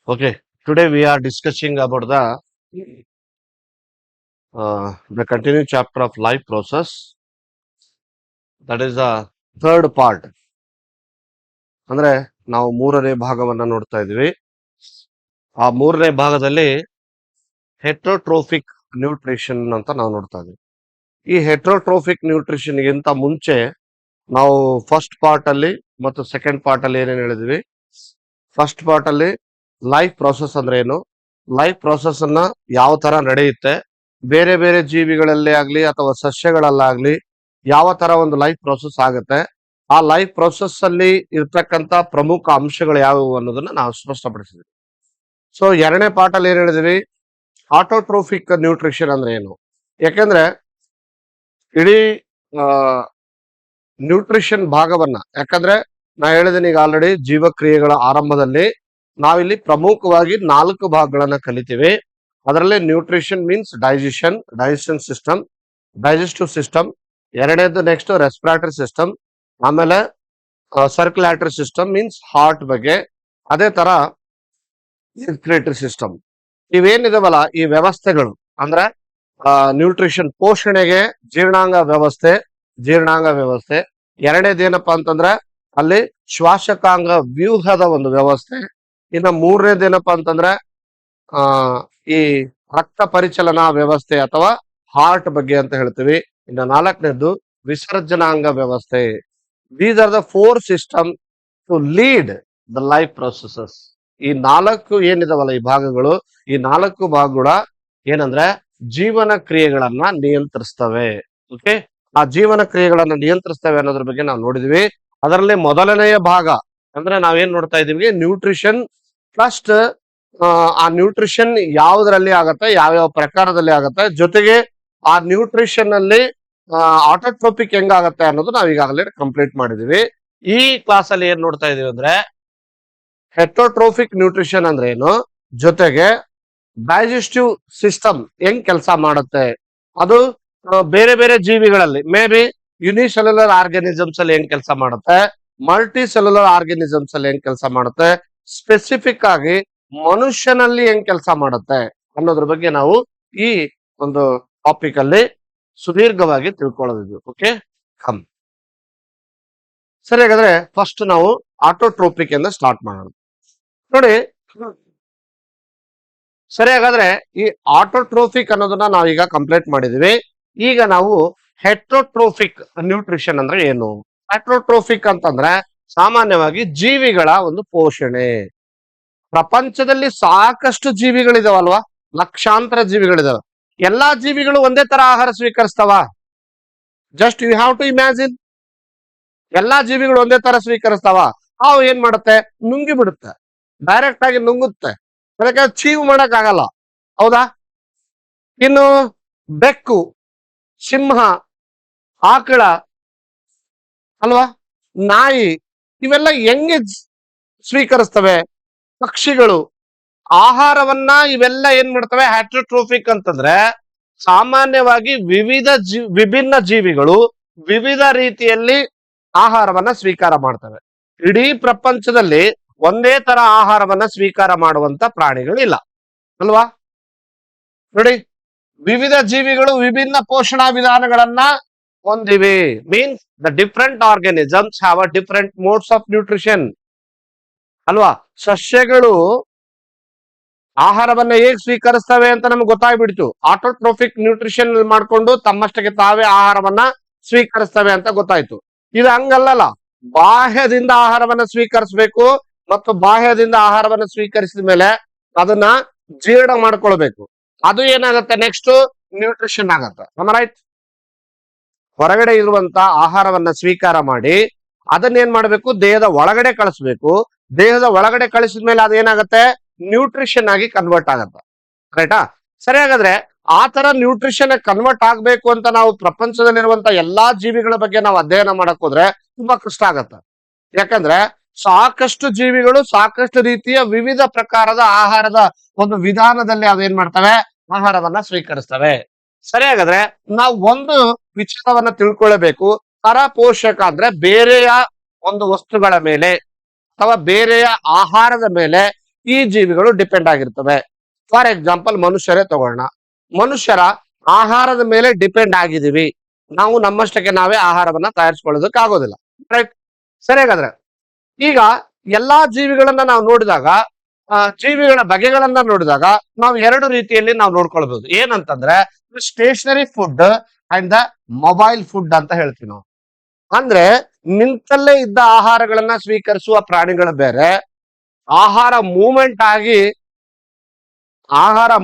Okay, today we are discussing about the continuing chapter of life process. That is the third part. ಅಂದ್ರೆ ನಾವು ಮೂರನೇ ಭಾಗವನ್ನ ನೋಡ್ತಾ ಇದ್ವಿ. ಆ ಮೂರನೇ ಭಾಗದಲ್ಲಿ ಹೆಟ್ರೋಟ್ರೋಫಿಕ್ ನ್ಯೂಟ್ರಿಷನ್ ಅಂತ ನಾವು ನೋಡ್ತಾ ಇದ್ವಿ. ಈ ಹೆಟ್ರೋಟ್ರೋಫಿಕ್ ನ್ಯೂಟ್ರಿಷನ್ ಗಿಂತ ಮುಂಚೆ ನಾವು ಫಸ್ಟ್ ಪಾರ್ಟ್ ಅಲ್ಲಿ ಮತ್ತು ಸೆಕೆಂಡ್ ಪಾರ್ಟ್ ಅಲ್ಲಿ ಏನೇನು ಹೇಳಿದ್ವಿ. ಫಸ್ಟ್ ಪಾರ್ಟ್ ಅಲ್ಲಿ ಲೈಫ್ ಪ್ರಾಸೆಸ್ ಅಂದ್ರೆ ಏನು, ಲೈಫ್ ಪ್ರಾಸೆಸ್ ಅನ್ನ ಯಾವ ತರ ನಡೆಯುತ್ತೆ, ಬೇರೆ ಬೇರೆ ಜೀವಿಗಳಲ್ಲಿ ಆಗ್ಲಿ ಅಥವಾ ಸಸ್ಯಗಳಲ್ಲಾಗ್ಲಿ ಯಾವ ತರ ಒಂದು ಲೈಫ್ ಪ್ರಾಸೆಸ್ ಆಗುತ್ತೆ, ಆ ಲೈಫ್ ಪ್ರಾಸೆಸ್ ಅಲ್ಲಿ ಇರ್ತಕ್ಕಂತ ಪ್ರಮುಖ ಅಂಶಗಳು ಯಾವುವು ಅನ್ನೋದನ್ನ ನಾವು ಸ್ಪಷ್ಟಪಡಿಸಿದ್ವಿ. ಸೊ ಎರಡನೇ ಪಾರ್ಟ್ ಅಲ್ಲಿ ಏನ್ ಹೇಳಿದ್ವಿ, ಆಟೋಟ್ರೋಫಿಕ್ ನ್ಯೂಟ್ರಿಷನ್ ಅಂದ್ರೆ ಏನು. ಯಾಕೆಂದ್ರೆ ಇಡೀ ನ್ಯೂಟ್ರಿಷನ್ ಭಾಗವನ್ನ, ಯಾಕಂದ್ರೆ ನಾ ಹೇಳಿದ್ದೀನಿ ಈಗ ಆಲ್ರೆಡಿ, ಜೀವಕ್ರಿಯೆಗಳ ಆರಂಭದಲ್ಲಿ ನಾವಿಲ್ಲಿ ಪ್ರಮುಖವಾಗಿ 4 ಭಾಗಗಳನ್ನ ಕಲಿತೀವಿ. ಅದರಲ್ಲಿ nutrition means digestion system, digestive system. ಎರಡನೇದು ನೆಕ್ಸ್ಟ್ ರೆಸ್ಪಿರೇಟರಿ ಸಿಸ್ಟಮ್, ಆಮೇಲೆ ಸರ್ಕ್ಯುಲೇಟರಿ ಸಿಸ್ಟಮ್ ಮೀನ್ಸ್ ಹಾರ್ಟ್ ಬಗ್ಗೆ, ಅದೇ ತರ ಇನ್ಸ್ಪಿರೇಟರಿ ಸಿಸ್ಟಮ್. ಇವೇನಿದಾವಲ್ಲ ಈ ವ್ಯವಸ್ಥೆಗಳು ಅಂದ್ರೆ ನ್ಯೂಟ್ರಿಷನ್ ಪೋಷಣೆಗೆ ಜೀರ್ಣಾಂಗ ವ್ಯವಸ್ಥೆ. ಎರಡನೇದೇನಪ್ಪಾ ಅಂತಂದ್ರೆ ಅಲ್ಲಿ ಶ್ವಾಸಕಾಂಗ ವ್ಯೂಹದ ಒಂದು ವ್ಯವಸ್ಥೆ. ಇನ್ನು ಮೂರನೇದೇನಪ್ಪಾ ಅಂತಂದ್ರೆ ಈ ರಕ್ತ ಪರಿಚಲನಾ ವ್ಯವಸ್ಥೆ ಅಥವಾ ಹಾರ್ಟ್ ಬಗ್ಗೆ ಅಂತ ಹೇಳ್ತೀವಿ. ಇನ್ನು ನಾಲ್ಕನೇದು ವಿಸರ್ಜನಾಂಗ ವ್ಯವಸ್ಥೆ. These are the 4 system to lead the life processes. ಈ 4 ಏನಿದಾವಲ್ಲ ಈ ಭಾಗಗಳು, ಈ 4 ಭಾಗಗಳ ಏನಂದ್ರೆ ಜೀವನ ಕ್ರಿಯೆಗಳನ್ನ ನಿಯಂತ್ರಿಸ್ತವೆ. ಓಕೆ, ಆ ಜೀವನ ಕ್ರಿಯೆಗಳನ್ನ ನಿಯಂತ್ರಿಸ್ತವೆ ಅನ್ನೋದ್ರ ಬಗ್ಗೆ ನಾವು ನೋಡಿದ್ವಿ. ಅದರಲ್ಲಿ ಮೊದಲನೆಯ ಭಾಗ ಅಂದ್ರೆ ನಾವೇನ್ ನೋಡ್ತಾ ಇದೀವಿ, ನ್ಯೂಟ್ರಿಷನ್. ಫಸ್ಟ್ ಆ ನ್ಯೂಟ್ರಿಷನ್ ಯಾವ್ದ್ರಲ್ಲಿ ಆಗತ್ತೆ, ಯಾವ್ಯಾವ ಪ್ರಕಾರದಲ್ಲಿ ಆಗತ್ತೆ, ಜೊತೆಗೆ ಆ ನ್ಯೂಟ್ರಿಷನ್ ಅಲ್ಲಿ ಆಟೋಟ್ರೋಪಿಕ್ ಹೆಂಗಾಗತ್ತೆ ಅನ್ನೋದು ನಾವ್ ಈಗಾಗಲೇ ಕಂಪ್ಲೀಟ್ ಮಾಡಿದೀವಿ. ಈ ಕ್ಲಾಸ್ ಅಲ್ಲಿ ಏನ್ ನೋಡ್ತಾ ಇದೀವಿ ಅಂದ್ರೆ ಹೆಟ್ರೋಟ್ರೋಫಿಕ್ ನ್ಯೂಟ್ರಿಷನ್ ಅಂದ್ರೆ ಏನು, ಜೊತೆಗೆ ಡೈಜೆಸ್ಟಿವ್ ಸಿಸ್ಟಮ್ ಹೆಂಗ್ ಕೆಲಸ ಮಾಡುತ್ತೆ, ಅದು ಬೇರೆ ಬೇರೆ ಜೀವಿಗಳಲ್ಲಿ ಮೇ ಬಿ ಯುನಿಸೆಲ್ಯುಲರ್ ಆರ್ಗಾನಿಸಮ್ಸ್ ಅಲ್ಲಿ ಹೆಂಗ್ ಕೆಲಸ ಮಾಡುತ್ತೆ, ಮಲ್ಟಿ ಸೆಲ್ಯುಲರ್ ಆರ್ಗಾನಿಸಮ್ಸ್ ಅಲ್ಲಿ ಹೆಂಗ್ ಕೆಲಸ ಮಾಡುತ್ತೆ, ಸ್ಪೆಸಿಫಿಕ್ ಆಗಿ ಮನುಷ್ಯನಲ್ಲಿ ಹೆಂಗ್ ಕೆಲಸ ಮಾಡುತ್ತೆ ಅನ್ನೋದ್ರ ಬಗ್ಗೆ ನಾವು ಈ ಒಂದು ಟಾಪಿಕ್ ಅಲ್ಲಿ ಸುದೀರ್ಘವಾಗಿ ತಿಳ್ಕೊಳ್ಳೋದಿದ್ವಿ. ಓಕೆ, ಕಮ್ ಸರಿ. ಹಾಗಾದ್ರೆ ಫಸ್ಟ್ ನಾವು ಆಟೋಟ್ರೋಪಿಕ್ ಇಂದ ಸ್ಟಾರ್ಟ್ ಮಾಡೋಣ. ನೋಡಿ ಸರಿ, ಹಾಗಾದ್ರೆ ಈ ಆಟೋಟ್ರೋಫಿಕ್ ಅನ್ನೋದನ್ನ ನಾವೀಗ ಕಂಪ್ಲೀಟ್ ಮಾಡಿದೀವಿ. ಈಗ ನಾವು ಹೆಟ್ರೋಟ್ರೋಫಿಕ್ ನ್ಯೂಟ್ರಿಷನ್ ಅಂದ್ರೆ ಏನು. ಹೆಟ್ರೋಟ್ರೋಫಿಕ್ ಅಂತಂದ್ರೆ ಸಾಮಾನ್ಯವಾಗಿ ಜೀವಿಗಳ ಒಂದು ಪೋಷಣೆ. ಪ್ರಪಂಚದಲ್ಲಿ ಸಾಕಷ್ಟು ಜೀವಿಗಳಿದಾವಲ್ವಾ, ಲಕ್ಷಾಂತರ ಜೀವಿಗಳಿದಾವೆ. ಎಲ್ಲಾ ಜೀವಿಗಳು ಒಂದೇ ತರ ಆಹಾರ ಸ್ವೀಕರಿಸ್ತಾವ? Just you have to imagine. ಎಲ್ಲಾ ಜೀವಿಗಳು ಒಂದೇ ತರ ಸ್ವೀಕರಿಸ್ತಾವ? ಅವು ಏನ್ ಮಾಡುತ್ತೆ, ನುಂಗಿ ಬಿಡುತ್ತೆ, ಡೈರೆಕ್ಟ್ ಆಗಿ ನುಂಗುತ್ತೆ. ಅದಕ್ಕೆ ಚೀವ್ ಮಾಡಕ್ ಆಗಲ್ಲ, ಹೌದಾ? ಇನ್ನು ಬೆಕ್ಕು, ಸಿಂಹ, ಆಕಳ ಅಲ್ವಾ, ನಾಯಿ, ಇವೆಲ್ಲ ಹೆಂಗೆ ಸ್ವೀಕರಿಸ್ತವೆ? ಪಕ್ಷಿಗಳು ಆಹಾರವನ್ನ ಇವೆಲ್ಲ ಏನ್ ಮಾಡ್ತವೆ, ಹೆಟ್ರೋಟ್ರೋಫಿಕ್ ಅಂತಂದ್ರೆ ಸಾಮಾನ್ಯವಾಗಿ ವಿಭಿನ್ನ ಜೀವಿಗಳು ವಿವಿಧ ರೀತಿಯಲ್ಲಿ ಆಹಾರವನ್ನ ಸ್ವೀಕಾರ ಮಾಡ್ತವೆ. ಇಡೀ ಪ್ರಪಂಚದಲ್ಲಿ ಒಂದೇ ತರ ಆಹಾರವನ್ನ ಸ್ವೀಕಾರ ಮಾಡುವಂತ ಪ್ರಾಣಿಗಳಿಲ್ಲ ಅಲ್ವಾ. ನೋಡಿ, ವಿವಿಧ ಜೀವಿಗಳು ವಿಭಿನ್ನ ಪೋಷಣಾ ವಿಧಾನಗಳನ್ನ ಹೊಂದಿವೆ. Means the different organisms have a different modes of nutrition ಅಲ್ವಾ. ಸಸ್ಯಗಳು ಆಹಾರವನ್ನ ಹೇಗ್ ಸ್ವೀಕರಿಸ್ತವೆ ಅಂತ ನಮ್ಗೆ ಗೊತ್ತಾಗ್ಬಿಡ್ತು. ಆಟೋಟ್ರೋಫಿಕ್ ನ್ಯೂಟ್ರಿಷನ್ ಮಾಡ್ಕೊಂಡು ತಮ್ಮಷ್ಟಕ್ಕೆ ತಾವೇ ಆಹಾರವನ್ನ ಸ್ವೀಕರಿಸ್ತವೆ ಅಂತ ಗೊತ್ತಾಯ್ತು. ಇದು ಹಂಗಲ್ಲ, ಬಾಹ್ಯದಿಂದ ಆಹಾರವನ್ನ ಸ್ವೀಕರಿಸಬೇಕು ಮತ್ತು ಬಾಹ್ಯದಿಂದ ಆಹಾರವನ್ನ ಸ್ವೀಕರಿಸಿದ ಮೇಲೆ ಅದನ್ನ ಜೀರ್ಣ ಮಾಡ್ಕೊಳ್ಬೇಕು. ಅದು ಏನಾಗುತ್ತೆ, ನೆಕ್ಸ್ಟ್ ನ್ಯೂಟ್ರಿಷನ್ ಆಗತ್ತೆ. ರೈಟ್, ಹೊರಗಡೆ ಇರುವಂತ ಆಹಾರವನ್ನ ಸ್ವೀಕಾರ ಮಾಡಿ ಅದನ್ನೇನ್ ಮಾಡ್ಬೇಕು, ದೇಹದ ಒಳಗಡೆ ಕಳಿಸ್ಬೇಕು. ದೇಹದ ಒಳಗಡೆ ಕಳಿಸಿದ ಮೇಲೆ ಅದೇನಾಗತ್ತೆ, ನ್ಯೂಟ್ರಿಷನ್ ಆಗಿ ಕನ್ವರ್ಟ್ ಆಗತ್ತೆ. ರೈಟಾ? ಸರಿ, ಹಾಗಾದ್ರೆ ಆ ತರ ನ್ಯೂಟ್ರಿಷನ್ ಕನ್ವರ್ಟ್ ಆಗ್ಬೇಕು ಅಂತ ನಾವು ಪ್ರಪಂಚದಲ್ಲಿರುವಂತ ಎಲ್ಲಾ ಜೀವಿಗಳ ಬಗ್ಗೆ ನಾವು ಅಧ್ಯಯನ ಮಾಡಕ್ ಹೋದ್ರೆ ತುಂಬಾ ಕಷ್ಟ ಆಗತ್ತೆ. ಯಾಕಂದ್ರೆ ಸಾಕಷ್ಟು ಜೀವಿಗಳು ಸಾಕಷ್ಟು ರೀತಿಯ ವಿವಿಧ ಪ್ರಕಾರದ ಆಹಾರದ ಒಂದು ವಿಧಾನದಲ್ಲಿ ಅವೇನ್ ಮಾಡ್ತವೆ, ಆಹಾರವನ್ನ ಸ್ವೀಕರಿಸ್ತವೆ. ಸರಿ, ಹಾಗಾದ್ರೆ ನಾವು ಒಂದು ವಿಚಾರವನ್ನ ತಿಳ್ಕೊಳ್ಳಬೇಕು. ಪರಪೋಷಕ ಅಂದ್ರೆ ಬೇರೆಯ ಒಂದು ವಸ್ತುಗಳ ಮೇಲೆ ಅಥವಾ ಬೇರೆಯ ಆಹಾರದ ಮೇಲೆ ಈ ಜೀವಿಗಳು ಡಿಪೆಂಡ್ ಆಗಿರ್ತವೆ. ಫಾರ್ ಎಕ್ಸಾಂಪಲ್ ಮನುಷ್ಯರೇ ತಗೊಳ್ಳೋಣ. ಮನುಷ್ಯರ ಆಹಾರದ ಮೇಲೆ ಡಿಪೆಂಡ್ ಆಗಿದೀವಿ. ನಾವು ನಮ್ಮಷ್ಟಕ್ಕೆ ನಾವೇ ಆಹಾರವನ್ನ ತಯಾರಿಸ್ಕೊಳ್ಳೋದಕ್ಕೆ ಆಗೋದಿಲ್ಲ. ರೈಟ್? ಸರಿ, ಹಾಗಾದ್ರೆ ಈಗ ಎಲ್ಲಾ ಜೀವಿಗಳನ್ನ ನಾವು ನೋಡಿದಾಗ, ಜೀವಿಗಳ ಬಗೆಗಳನ್ನ ನೋಡಿದಾಗ ನಾವು ಎರಡು ರೀತಿಯಲ್ಲಿ ನಾವು ನೋಡ್ಕೊಳ್ಬಹುದು. ಏನಂತಂದ್ರೆ stationary food and the mobile food ಅಂತ ಹೇಳ್ತೀವಿ ನಾವು. ಅಂದ್ರೆ ನಿಂತಲ್ಲೇ ಇದ್ದ ಆಹಾರಗಳನ್ನ ಸ್ವೀಕರಿಸುವ ಪ್ರಾಣಿಗಳು ಬೇರೆ, ಆಹಾರ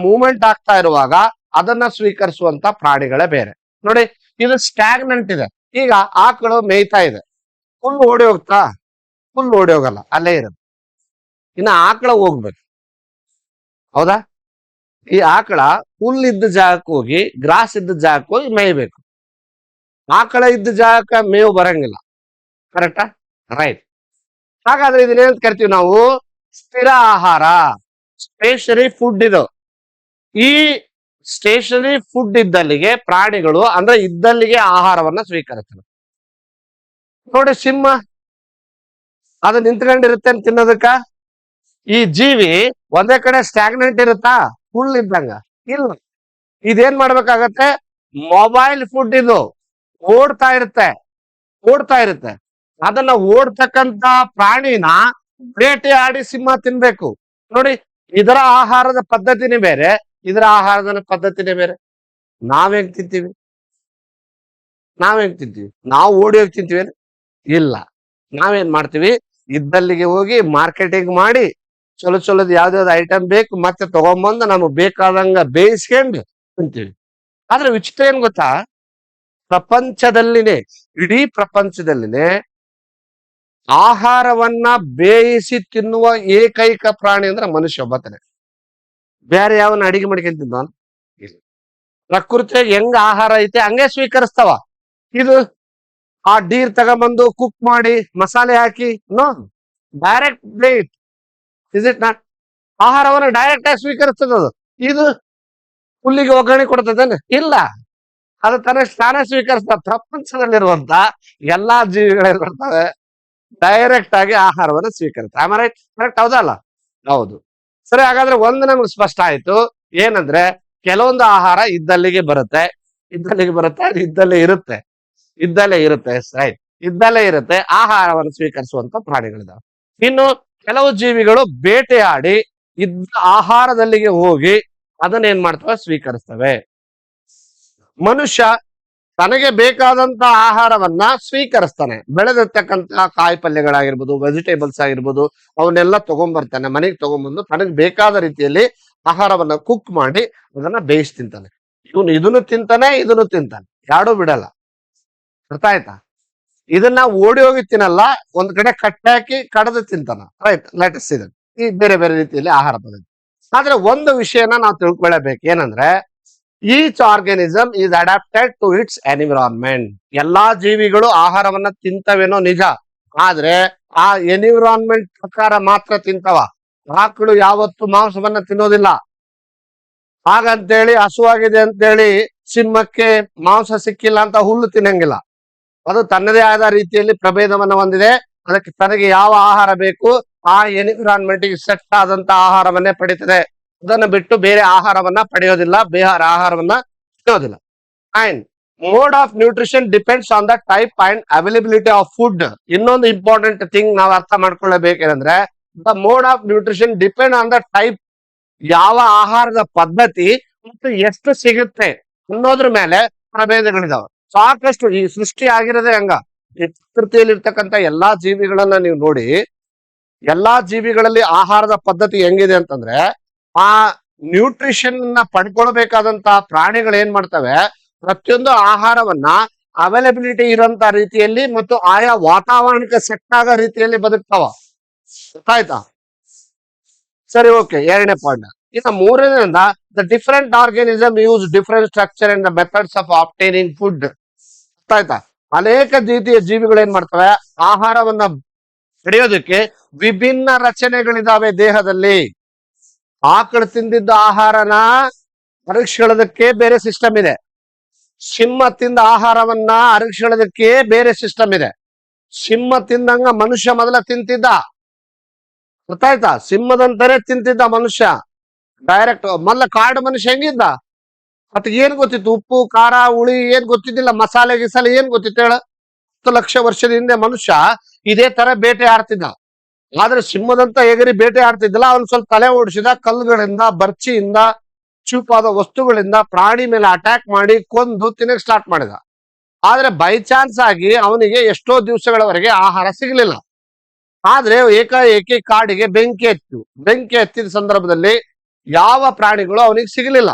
ಮೂವ್ಮೆಂಟ್ ಆಗ್ತಾ ಇರುವಾಗ ಅದನ್ನ ಸ್ವೀಕರಿಸುವಂತ ಪ್ರಾಣಿಗಳೇ ಬೇರೆ. ನೋಡಿ, ಇದು ಸ್ಟ್ಯಾಗ್ನೆಂಟ್ ಇದೆ. ಈಗ ಆಕಳು ಮೇಯ್ತಾ ಇದೆ, ಫುಲ್ ಓಡಿ ಹೋಗ್ತಾ? ಫುಲ್ ಓಡಿ ಹೋಗಲ್ಲ, ಅಲ್ಲೇ ಇರುತ್ತೆ. ಇನ್ನು ಆಕಳ ಹೋಗ್ಬೇಕು, ಹೌದಾ? ಈ ಆಕಳ ಹುಲ್ ಇದ್ದ ಜಾಗಕ್ಕೆ ಹೋಗಿ, ಗ್ರಾಸ್ ಇದ್ದ ಜಾಗಕ್ಕೆ ಹೋಗಿ ಮೇಯ್ಬೇಕು. ಆಕಳ ಇದ್ದ ಜಾಗಕ್ಕೆ ಮೇವು ಬರಂಗಿಲ್ಲ. ಕರೆಕ್ಟಾ? ರೈಟ್. ಹಾಗಾದ್ರೆ ಇದನ್ನೇನಂತ ಕರಿತೀವಿ ನಾವು? ಸ್ಥಿರ ಆಹಾರ, ಸ್ಟೇಷನರಿ ಫುಡ್. ಇದು ಈ ಸ್ಟೇಷನರಿ ಫುಡ್ ಇದ್ದಲ್ಲಿಗೆ ಪ್ರಾಣಿಗಳು ಅಂದ್ರೆ ಇದ್ದಲ್ಲಿಗೆ ಆಹಾರವನ್ನ ಸ್ವೀಕರಿಸ್ತವೆ. ನೋಡಿ, ಸಿಂಹ ಅದು ನಿಂತ್ಕೊಂಡಿರುತ್ತೆ ಅಂತ ತಿನ್ನೋದಕ್ಕ. ಈ ಜೀವಿ ಒಂದೇ ಕಡೆ ಸ್ಟ್ಯಾಗ್ನೆಂಟ್ ಇರುತ್ತಾ? ಫುಲ್ ಇದ್ದಂಗ ಇಲ್ಲ. ಇದೇನ್ ಮಾಡ್ಬೇಕಾಗತ್ತೆ? Mobile food. ಇದು ಓಡ್ತಾ ಇರುತ್ತೆ. ಅದನ್ನ ಓಡ್ತಕ್ಕಂತ ಪ್ರಾಣಿನ ಬೇಟೆಯಾಡಿ ಸಿಂಹ ತಿನ್ಬೇಕು. ನೋಡಿ, ಇದರ ಆಹಾರದ ಪದ್ಧತಿನೇ ಬೇರೆ, ಇದರ ಆಹಾರದ ಪದ್ಧತಿನೇ ಬೇರೆ. ನಾವೇಗ್ ತಿಂತೀವಿ? ನಾವು ಓಡಿ ಹೋಗಿ ತಿಂತೀವಿ? ಇಲ್ಲ. ನಾವೇನ್ ಮಾಡ್ತೀವಿ? ಇದ್ದಲ್ಲಿಗೆ ಹೋಗಿ ಮಾರ್ಕೆಟಿಂಗ್ ಮಾಡಿ ಚಲೋದ್ ಯಾವ್ದಾವ್ದು ಐಟಮ್ ಬೇಕು ಮತ್ತೆ ತಗೊಂಬಂದು ನಮಗ್ ಬೇಕಾದಂಗ ಬೇಯಿಸ್ಕೊಂಡು ತಿಂತೀವಿ. ಆದ್ರೆ ವಿಚಿತ್ರ ಏನ್ ಗೊತ್ತಾ? ಇಡೀ ಪ್ರಪಂಚದಲ್ಲಿನೇ ಆಹಾರವನ್ನ ಬೇಯಿಸಿ ತಿನ್ನುವ ಏಕೈಕ ಪ್ರಾಣಿ ಅಂದ್ರೆ ಮನುಷ್ಯ ಒಬ್ಬತನೇ. ಬೇರೆ ಯಾವನ್ನ ಅಡಿಗೆ ಮಾಡ್ಕೊಂತಿದ್ದ? ಇಲ್ಲ. ಪ್ರಕೃತಿಯಾಗಿ ಹೆಂಗ ಆಹಾರ ಐತೆ ಹಂಗೆ ಸ್ವೀಕರಿಸ್ತಾವ. ಇದು ಆ ಡೀರ್ ತಗೊಂಬಂದು ಕುಕ್ ಮಾಡಿ ಮಸಾಲೆ ಹಾಕಿ, no, direct plate. Is it not? ಆಹಾರವನ್ನು ಡೈರೆಕ್ಟ್ ಆಗಿ ಸ್ವೀಕರಿಸ್ತದ ಅದು. ಇದು ಹುಲ್ಲಿಗೆ ಒಗ್ಗರಣೆ ಕೊಡ್ತದೇನೆ? ಇಲ್ಲ. ಅದು ತಾನೇ ಸ್ವೀಕರಿಸ್ತಾ. ಪ್ರಪಂಚದಲ್ಲಿರುವಂತ ಎಲ್ಲಾ ಜೀವಿಗಳೇನ್ ಮಾಡ್ತವೆ? ಡೈರೆಕ್ಟ್ ಆಗಿ ಆಹಾರವನ್ನು ಸ್ವೀಕರಿಸ್ತವೆ. ರೈಟ್? ಕರೆಕ್ಟ್, ಹೌದಲ್ಲ? ಹೌದು. ಸರಿ, ಹಾಗಾದ್ರೆ ಒಂದು ನಮ್ಗೆ ಸ್ಪಷ್ಟ ಆಯ್ತು. ಏನಂದ್ರೆ ಕೆಲವೊಂದು ಆಹಾರ ಇದ್ದಲ್ಲಿಗೆ ಬರುತ್ತೆ, ಅದು ಇದ್ದಲ್ಲೇ ಇರುತ್ತೆ. ರೈಟ್? ಇದ್ದಲ್ಲೇ ಇರುತ್ತೆ, ಆಹಾರವನ್ನು ಸ್ವೀಕರಿಸುವಂತ ಪ್ರಾಣಿಗಳಿದಾವೆ. ಇನ್ನು ಕೆಲವು ಜೀವಿಗಳು ಬೇಟೆಯಾಡಿ ಇದ್ದ ಆಹಾರದಲ್ಲಿಗೆ ಹೋಗಿ ಅದನ್ನೇನ್ ಮಾಡ್ತವೆ? ಸ್ವೀಕರಿಸ್ತವೆ. ಮನುಷ್ಯ ತನಗೆ ಬೇಕಾದಂತ ಆಹಾರವನ್ನ ಸ್ವೀಕರಿಸ್ತಾನೆ. ಬೆಳೆದಿರ್ತಕ್ಕಂತ ಕಾಯಿ ಪಲ್ಯಗಳಾಗಿರ್ಬೋದು, ವೆಜಿಟೇಬಲ್ಸ್ ಆಗಿರ್ಬೋದು, ಅವನ್ನೆಲ್ಲ ತಗೊಂಡ್ಬರ್ತಾನೆ. ಮನೆಗೆ ತಗೊಂಡ್ಬಂದು ತನಗೆ ಬೇಕಾದ ರೀತಿಯಲ್ಲಿ ಆಹಾರವನ್ನ ಕುಕ್ ಮಾಡಿ ಅದನ್ನ ಬೇಯಿಸಿ ತಿಂತಾನೆ. ಇವನು ಇದನ್ನು ತಿಂತಾನೆ, ಯಾರೂ ಬಿಡಲ್ಲ. ಅರ್ಥ ಆಯ್ತಾ? ಇದನ್ನ ಓಡಿ ಹೋಗಿ ತಿನ್ನಲ್ಲ, ಒಂದ್ ಕಡೆ ಕಟ್ಟಾಕಿ ಕಡದು ತಿಂತಾನ. ರೈಟ್? ಲೆಟ್ಸ್ ಇದೆ ಈ ಬೇರೆ ಬೇರೆ ರೀತಿಯಲ್ಲಿ ಆಹಾರ ಪದ್ಧತಿ. ಆದ್ರೆ ಒಂದು ವಿಷಯನ ನಾವು ತಿಳ್ಕೊಳ್ಳಬೇಕು. ಏನಂದ್ರೆ each organism is adapted to its environment. ಎಲ್ಲಾ ಜೀವಿಗಳು ಆಹಾರವನ್ನ ತಿಂತವೇನೋ ನಿಜ, ಆದ್ರೆ ಆ ಎನ್ವಿರಾನ್ಮೆಂಟ್ ಪ್ರಕಾರ ಮಾತ್ರ ತಿಂತವ. ಆಕಳು ಯಾವತ್ತು ಮಾಂಸವನ್ನ ತಿನ್ನೋದಿಲ್ಲ. ಹಾಗಂತೇಳಿ ಹಸುವಾಗಿದೆ ಅಂತೇಳಿ ಸಿಂಹಕ್ಕೆ ಮಾಂಸ ಸಿಕ್ಕಿಲ್ಲ ಅಂತ ಹುಲ್ಲು ತಿನ್ನಂಗಿಲ್ಲ. ಅದು ತನ್ನದೇ ಆದ ರೀತಿಯಲ್ಲಿ ಪ್ರಭೇದವನ್ನ ಹೊಂದಿದೆ. ಅದಕ್ಕೆ ತನಗೆ ಯಾವ ಆಹಾರ ಬೇಕು ಆ ಎನ್ವಿರಾನ್ಮೆಂಟ್ ಗೆ ಸೆಟ್ ಆದಂತ ಆಹಾರವನ್ನೇ ಪಡಿತದೆ. ಅದನ್ನು ಬಿಟ್ಟು ಬೇರೆ ಆಹಾರವನ್ನ ಪಡೆಯೋದಿಲ್ಲ, ಬೇರೆ ಆಹಾರವನ್ನ ತಿನ್ನೋದಿಲ್ಲ. And mode of nutrition depends on the type and availability of food. ಇನ್ನೊಂದು ಇಂಪಾರ್ಟೆಂಟ್ ಥಿಂಗ್ ನಾವು ಅರ್ಥ ಮಾಡ್ಕೊಳ್ಳಬೇಕೇನಂದ್ರೆ the mode of nutrition depend on the type. ಯಾವ ಆಹಾರದ ಪದ್ಧತಿ ಮತ್ತು ಎಷ್ಟು ಸಿಗುತ್ತೆ ಅನ್ನೋದ್ರ ಮೇಲೆ ಪ್ರಭೇದಗಳಿದಾವೆ. ಸಾಕಷ್ಟು ಈ ಸೃಷ್ಟಿ ಆಗಿರೋದೇ ಹಂಗ. ಈ ಪ್ರಕೃತಿಯಲ್ಲಿ ಇರ್ತಕ್ಕಂಥ ಎಲ್ಲಾ ಜೀವಿಗಳನ್ನ ನೀವು ನೋಡಿ, ಎಲ್ಲಾ ಜೀವಿಗಳಲ್ಲಿ ಆಹಾರದ ಪದ್ಧತಿ ಹೆಂಗಿದೆ ಅಂತಂದ್ರೆ ಆ ನ್ಯೂಟ್ರಿಷನ್ ಪಡ್ಕೊಳ್ಬೇಕಾದಂತ ಪ್ರಾಣಿಗಳು ಏನ್ ಮಾಡ್ತವೆ? ಪ್ರತಿಯೊಂದು ಆಹಾರವನ್ನ ಅವೈಲಬಿಲಿಟಿ ಇರೋಂತ ರೀತಿಯಲ್ಲಿ ಮತ್ತು ಆಯಾ ವಾತಾವರಣಕ್ಕೆ ಸೆಟ್ ಆಗೋ ರೀತಿಯಲ್ಲಿ ಬದುಕ್ತಾವ. ಗೊತ್ತಾಯ್ತಾ? ಸರಿ, ಓಕೆ. ಎರಡನೇ ಪಾಯಿಂಟ್. ಇನ್ನು ಮೂರನೇದಿಂದ the different organism use different structure and the methods of obtaining food. ಗೊತ್ತಾಯ್ತಾ? ಅನೇಕ ರೀತಿಯ ಜೀವಿಗಳು ಏನ್ ಮಾಡ್ತವೆ? ಆಹಾರವನ್ನ ಪಡೆಯೋದಕ್ಕೆ ವಿಭಿನ್ನ ರಚನೆಗಳಿದಾವೆ ದೇಹದಲ್ಲಿ. ಆಕಳು ತಿಂದಿದ್ದ ಆಹಾರನ ಅರಗಿಸ್ಕೊಳ್ಳೋದಕ್ಕೆ ಬೇರೆ ಸಿಸ್ಟಮ್ ಇದೆ. ಸಿಂಹ ತಿಂದ ಆಹಾರವನ್ನ ಅರಗಿಸ್ಕೊಳ್ಳೋದಕ್ಕೆ ಬೇರೆ ಸಿಸ್ಟಮ್ ಇದೆ. ಸಿಂಹ ತಿಂದಂಗ ಮನುಷ್ಯ ಮೊದಲ ತಿಂತಿದ್ದ, ಅರ್ಥ ಆಯ್ತಾ? ಸಿಂಹದಂತಾನೆ ತಿಂತಿದ್ದ ಮನುಷ್ಯ ಡೈರೆಕ್ಟ್. ಮೊದ್ಲ ಕಾಡು ಮನುಷ್ಯ ಹೆಂಗಿದ್ದ? ಮತ್ ಏನ್ ಗೊತ್ತಿತ್ತು? ಉಪ್ಪು ಖಾರ ಹುಳಿ ಏನ್ ಗೊತ್ತಿದ್ದಿಲ್ಲ, ಮಸಾಲೆ ಗಿಸಾಲೆ ಏನ್ ಗೊತ್ತಿತ್ತು ಹೇಳ? 10 ಲಕ್ಷ ವರ್ಷದ ಹಿಂದೆ ಮನುಷ್ಯ ಇದೇ ತರ ಬೇಟೆ ಆಡ್ತಿದ್ದ. ಆದ್ರೆ ಸಿಂಹದಂತ ಎಗರಿ ಬೇಟೆ ಆಡ್ತಿದ್ದಲ್ಲ, ಅವನ್ ಸ್ವಲ್ಪ ತಲೆ ಓಡಿಸಿದ, ಕಲ್ಲುಗಳಿಂದ, ಬರ್ಚಿಯಿಂದ, ಚೂಪಾದ ವಸ್ತುಗಳಿಂದ ಪ್ರಾಣಿ ಮೇಲೆ ಅಟ್ಯಾಕ್ ಮಾಡಿ ಕೊಂದು ತಿನ್ನಕ್ ಸ್ಟಾರ್ಟ್ ಮಾಡಿದ. ಆದ್ರೆ ಬೈ ಚಾನ್ಸ್ ಆಗಿ ಅವನಿಗೆ ಎಷ್ಟೋ ದಿವಸಗಳವರೆಗೆ ಆಹಾರ ಸಿಗಲಿಲ್ಲ. ಆದ್ರೆ ಏಕಾಏಕಿ ಕಾಡಿಗೆ ಬೆಂಕಿ ಹತ್ತಿತು. ಬೆಂಕಿ ಹತ್ತಿದ ಸಂದರ್ಭದಲ್ಲಿ ಯಾವ ಪ್ರಾಣಿಗಳು ಅವನಿಗೆ ಸಿಗಲಿಲ್ಲ.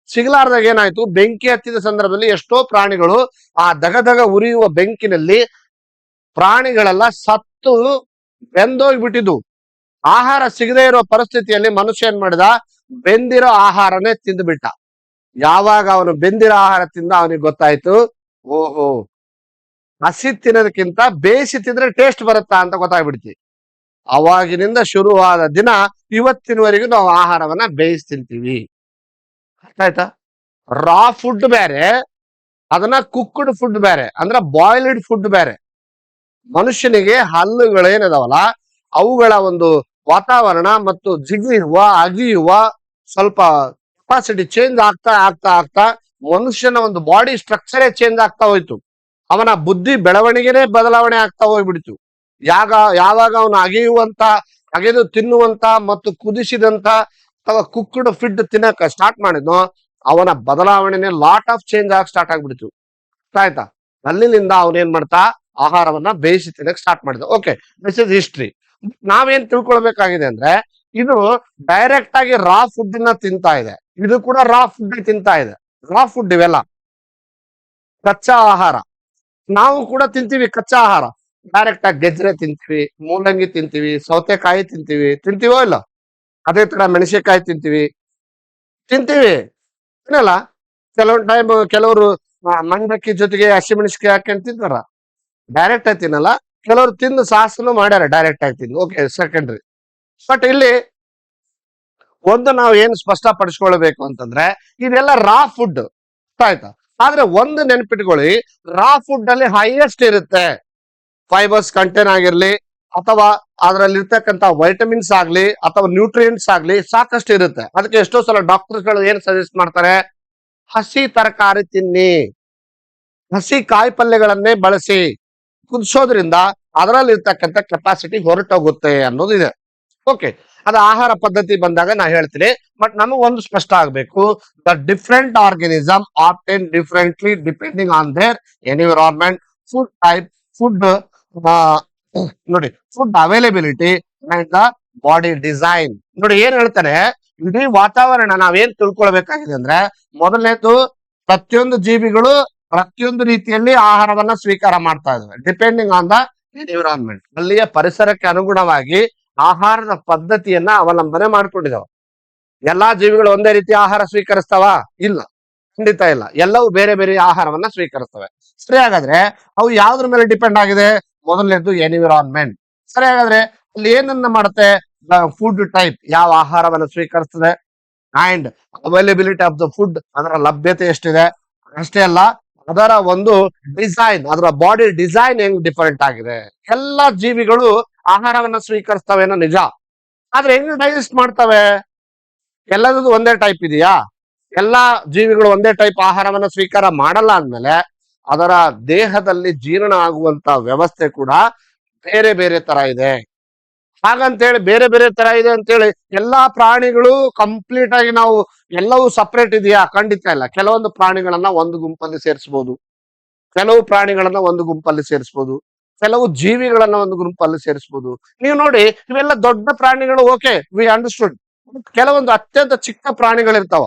ಸಿಗಲಾರ್ದಾಗ ಏನಾಯ್ತು? ಬೆಂಕಿ ಹತ್ತಿದ ಸಂದರ್ಭದಲ್ಲಿ ಎಷ್ಟೋ ಪ್ರಾಣಿಗಳು ಆ ದಗದಗ ಉರಿಯುವ ಬೆಂಕಿನಲ್ಲಿ ಪ್ರಾಣಿಗಳೆಲ್ಲ ಸತ್ತು ಬೆಂದೋಗ್ಬಿಟ್ಟಿದ್ವು. ಆಹಾರ ಸಿಗದೆ ಇರೋ ಪರಿಸ್ಥಿತಿಯಲ್ಲಿ ಮನುಷ್ಯ ಏನ್ ಮಾಡಿದ? ಬೆಂದಿರೋ ಆಹಾರನೇ ತಿಂದ್ಬಿಟ್ಟ. ಯಾವಾಗ ಅವನು ಬೆಂದಿರೋ ಆಹಾರ ತಿಂದ ಅವನಿಗೆ ಗೊತ್ತಾಯ್ತು, ಓಹೋ, ಹಸಿ ತಿನ್ನೋದಕ್ಕಿಂತ ಬೇಯಿಸಿ ತಿಂದ್ರೆ ಟೇಸ್ಟ್ ಬರುತ್ತಾ ಅಂತ ಗೊತ್ತಾಗ್ಬಿಡ್ತಿ. ಅವಾಗಿನಿಂದ ಶುರುವಾದ ದಿನ ಇವತ್ತಿನವರೆಗೂ ನಾವು ಆಹಾರವನ್ನ ಬೇಯಿಸಿ ತಿಂತೀವಿ. ಅರ್ಥ ಆಯ್ತಾ? ರಾ ಫುಡ್ ಬೇರೆ, ಅದನ್ನ ಕುಕ್ಡ್ ಫುಡ್ ಬೇರೆ, ಅಂದ್ರೆ ಬಾಯ್ಲ್ಡ್ ಫುಡ್ ಬೇರೆ. ಮನುಷ್ಯನಿಗೆ ಹಲ್ಲುಗಳೇನಿದಾವಲ್ಲ, ಅವುಗಳ ಒಂದು ವಾತಾವರಣ ಮತ್ತು ಜಿಗಿಯುವ ಅಗಿಯುವ ಸ್ವಲ್ಪ ಕೆಪಾಸಿಟಿ ಚೇಂಜ್ ಆಗ್ತಾ ಆಗ್ತಾ ಆಗ್ತಾ ಮನುಷ್ಯನ ಒಂದು ಬಾಡಿ ಸ್ಟ್ರಕ್ಚರೇ ಚೇಂಜ್ ಆಗ್ತಾ ಹೋಯ್ತು. ಅವನ ಬುದ್ಧಿ ಬೆಳವಣಿಗೆನೇ ಬದಲಾವಣೆ ಆಗ್ತಾ ಹೋಗ್ಬಿಡ್ತು. ಯಾವಾಗ ಅವನು ಅಗೆದು ತಿನ್ನುವಂತ ಮತ್ತು ಕುದಿಸಿದಂತ ಅಥವಾ ಕುಕ್ಡ್ ಫುಡ್ ತಿನ್ನಕ ಸ್ಟಾರ್ಟ್ ಮಾಡಿದ್ನೋ, ಅವನ ಬದಲಾವಣೆನೇ ಲಾಟ್ ಆಫ್ ಚೇಂಜ್ ಆಗಿ ಸ್ಟಾರ್ಟ್ ಆಗ್ಬಿಡ್ತು. ಆಯ್ತಾ? ಅಲ್ಲಿಂದ ಅವನೇನ್ ಮಾಡ್ತಾ? ಆಹಾರವನ್ನ ಬೇಯಿಸಿ ತಿನ್ನಕ್ ಸ್ಟಾರ್ಟ್ ಮಾಡಿದ. Okay, this is history. ನಾವೇನ್ ತಿಳ್ಕೊಳ್ಬೇಕಾಗಿದೆ ಅಂದ್ರೆ, ಇದು ಡೈರೆಕ್ಟ್ ಆಗಿ ರಾ ಫುಡ್ ನ ತಿಂತಾ ಇದೆ, ಇದು ಕೂಡ ರಾ ಫುಡ್ ತಿಂತಾ ಇದೆ. ರಾ ಫುಡ್ ಇವೆಲ್ಲ ಕಚ್ಚಾ ಆಹಾರ. ನಾವು ಕೂಡ ತಿಂತೀವಿ ಕಚ್ಚಾ ಆಹಾರ. ಡೈರೆಕ್ಟ್ ಆಗಿ ಗೆಜ್ಜರೆ ತಿಂತೀವಿ, ಮೂಲಂಗಿ ತಿಂತೀವಿ, ಸೌತೆಕಾಯಿ ತಿಂತೀವೋ ಇಲ್ಲ? ಅದೇ ತರ ಮೆಣಸಿನಕಾಯಿ ತಿಂತೀವಿ ತಿನ್ನಲ್ಲ. ಕೆಲವೊಂದು ಟೈಮ್ ಕೆಲವರು ಮಂಡಕ್ಕಿ ಜೊತೆಗೆ ಹಸಿಮೆಣಸಿನಕಾಯಿ ಹಾಕೊಂಡು ತಿಂತಾರ. ಡೈರೆಕ್ಟ್ ಆಗಿ ತಿನ್ನಲ್ಲ. ಕೆಲವರು ತಿಂದು ಸಾಸನು ಮಾಡ್ಯಾರ ಡೈರೆಕ್ಟ್ ಆಗಿ ತಿಂದು. Okay, secondary. ಬಟ್ ಇಲ್ಲಿ ಒಂದು ನಾವು ಏನು ಸ್ಪಷ್ಟಪಡಿಸ್ಕೊಳ್ಬೇಕು ಅಂತಂದ್ರೆ, ಇದೆಲ್ಲ ರಾ ಫುಡ್. ಆಯ್ತಾ? ಆದ್ರೆ ಒಂದು ನೆನ್ಪಿಟ್ಕೊಳ್ಳಿ, ರಾ ಫುಡ್ ಅಲ್ಲಿ ಹೈಯೆಸ್ಟ್ ಇರುತ್ತೆ. ಫೈಬರ್ಸ್ ಕಂಟೆಂಟ್ ಆಗಿರ್ಲಿ, ಅಥವಾ ಅದರಲ್ಲಿ ಇರ್ತಕ್ಕಂಥ ವೈಟಮಿನ್ಸ್ ಆಗ್ಲಿ, ಅಥವಾ ನ್ಯೂಟ್ರಿಯೆಂಟ್ಸ್ ಆಗ್ಲಿ ಸಾಕಷ್ಟು ಇರುತ್ತೆ. ಅದಕ್ಕೆ ಎಷ್ಟೋ ಸಲ ಡಾಕ್ಟರ್ಗಳು ಏನ್ ಸಜೆಸ್ಟ್ ಮಾಡ್ತಾರೆ? ಹಸಿ ತರಕಾರಿ ತಿನ್ನಿ, ಹಸಿ ಕಾಯಿ ಪಲ್ಯಗಳನ್ನೇ ಬಳಸಿ, ಕುದಿಸೋದ್ರಿಂದ ಅದರಲ್ಲಿ ಇರ್ತಕ್ಕಂಥ ಕೆಪಾಸಿಟಿ ಹೊರಟೋಗುತ್ತೆ ಅನ್ನೋದಿದೆ. ಓಕೆ, ಅದು ಆಹಾರ ಪದ್ಧತಿ ಬಂದಾಗ ನಾ ಹೇಳ್ತೀನಿ. ಬಟ್ ನಮಗ್ ಒಂದು ಸ್ಪಷ್ಟ ಆಗ್ಬೇಕು, the different organism obtain differently depending on their environment, food type, food ನೋಡಿ, food availability and the body design. ನೋಡಿ ಏನ್ ಹೇಳ್ತಾರೆ, ಇಡೀ ವಾತಾವರಣ ನಾವೇನ್ ತಿಳ್ಕೊಳ್ಬೇಕಾಗಿದೆ ಅಂದ್ರೆ, ಮೊದಲನೇದು ಪ್ರತಿಯೊಂದು ಜೀವಿಗಳು ಪ್ರತಿಯೊಂದು ರೀತಿಯಲ್ಲಿ ಆಹಾರವನ್ನ ಸ್ವೀಕಾರ ಮಾಡ್ತಾ ಇದಾವೆ, ಡಿಪೆಂಡಿಂಗ್ ಆನ್ ದ ಎನ್ವಿರಾನ್ಮೆಂಟ್. ಅಲ್ಲಿಯ ಪರಿಸರಕ್ಕೆ ಅನುಗುಣವಾಗಿ ಆಹಾರದ ಪದ್ಧತಿಯನ್ನ ಅವಲಂಬನೆ ಮಾಡ್ಕೊಂಡಿದಾವ. ಎಲ್ಲಾ ಜೀವಿಗಳು ಒಂದೇ ರೀತಿ ಆಹಾರ ಸ್ವೀಕರಿಸ್ತಾವ? ಇಲ್ಲ, ಖಂಡಿತ ಇಲ್ಲ. ಎಲ್ಲವೂ ಬೇರೆ ಬೇರೆ ಆಹಾರವನ್ನ ಸ್ವೀಕರಿಸ್ತವೆ. ಸರಿ, ಹಾಗಾದ್ರೆ ಅವು ಯಾವ್ದ್ರ ಮೇಲೆ ಡಿಪೆಂಡ್ ಆಗಿದೆ? ಮೊದಲನೇದು ಎನ್ವಿರಾನ್ಮೆಂಟ್. ಸರಿ, ಹಾಗಾದ್ರೆ ಅಲ್ಲಿ ಏನನ್ನ ಮಾಡುತ್ತೆ? ಫುಡ್ ಟೈಪ್, ಯಾವ ಆಹಾರವನ್ನ ಸ್ವೀಕರಿಸ್ತದೆ, and availability of the food, ಅದರ ಲಭ್ಯತೆ ಎಷ್ಟಿದೆ. ಅಷ್ಟೇ ಅಲ್ಲ, ಅದರ ಒಂದು ಡಿಸೈನ್, ಅದರ ಬಾಡಿ ಡಿಸೈನ್ ಹೆಂಗ್ ಡಿಫರೆಂಟ್ ಆಗಿದೆ. ಎಲ್ಲಾ ಜೀವಿಗಳು ಆಹಾರವನ್ನ ಸ್ವೀಕರಿಸ್ತವೆ ಅನ್ನೋ ನಿಜ. ಆದ್ರೆ ಹೆಂಗ್ ಡೈಜೆಸ್ಟ್ ಮಾಡ್ತವೆ? ಎಲ್ಲದೂ ಒಂದೇ ಟೈಪ್ ಇದೆಯಾ? ಎಲ್ಲಾ ಜೀವಿಗಳು ಒಂದೇ ಟೈಪ್ ಆಹಾರವನ್ನ ಸ್ವೀಕಾರ ಮಾಡಲ್ಲ ಅಂದ್ಮೇಲೆ ಅದರ ದೇಹದಲ್ಲಿ ಜೀರ್ಣ ಆಗುವಂತ ವ್ಯವಸ್ಥೆ ಕೂಡ ಬೇರೆ ಬೇರೆ ತರ ಇದೆ. ಹಾಗಂತೇಳಿ ಬೇರೆ ಬೇರೆ ತರ ಇದೆ ಅಂತೇಳಿ ಎಲ್ಲಾ ಪ್ರಾಣಿಗಳು ಕಂಪ್ಲೀಟ್ ಆಗಿ ನಾವು ಎಲ್ಲವೂ ಸಪರೇಟ್ ಇದೆಯಾ? ಖಂಡಿತ ಇಲ್ಲ. ಕೆಲವೊಂದು ಪ್ರಾಣಿಗಳನ್ನ ಒಂದು ಗುಂಪಲ್ಲಿ ಸೇರಿಸಬಹುದು, ಕೆಲವು ಪ್ರಾಣಿಗಳನ್ನ ಒಂದು ಗುಂಪಲ್ಲಿ ಸೇರಿಸಬಹುದು, ಕೆಲವು ಜೀವಿಗಳನ್ನ ಒಂದು ಗುಂಪಲ್ಲಿ ಸೇರಿಸಬಹುದು. ನೀವು ನೋಡಿ, ಇವೆಲ್ಲ ದೊಡ್ಡ ಪ್ರಾಣಿಗಳು, ಓಕೆ, ವಿ ಅಂಡರ್ಸ್ಟುಡ್. ಕೆಲವೊಂದು ಅತ್ಯಂತ ಚಿಕ್ಕ ಪ್ರಾಣಿಗಳಿರ್ತಾವ,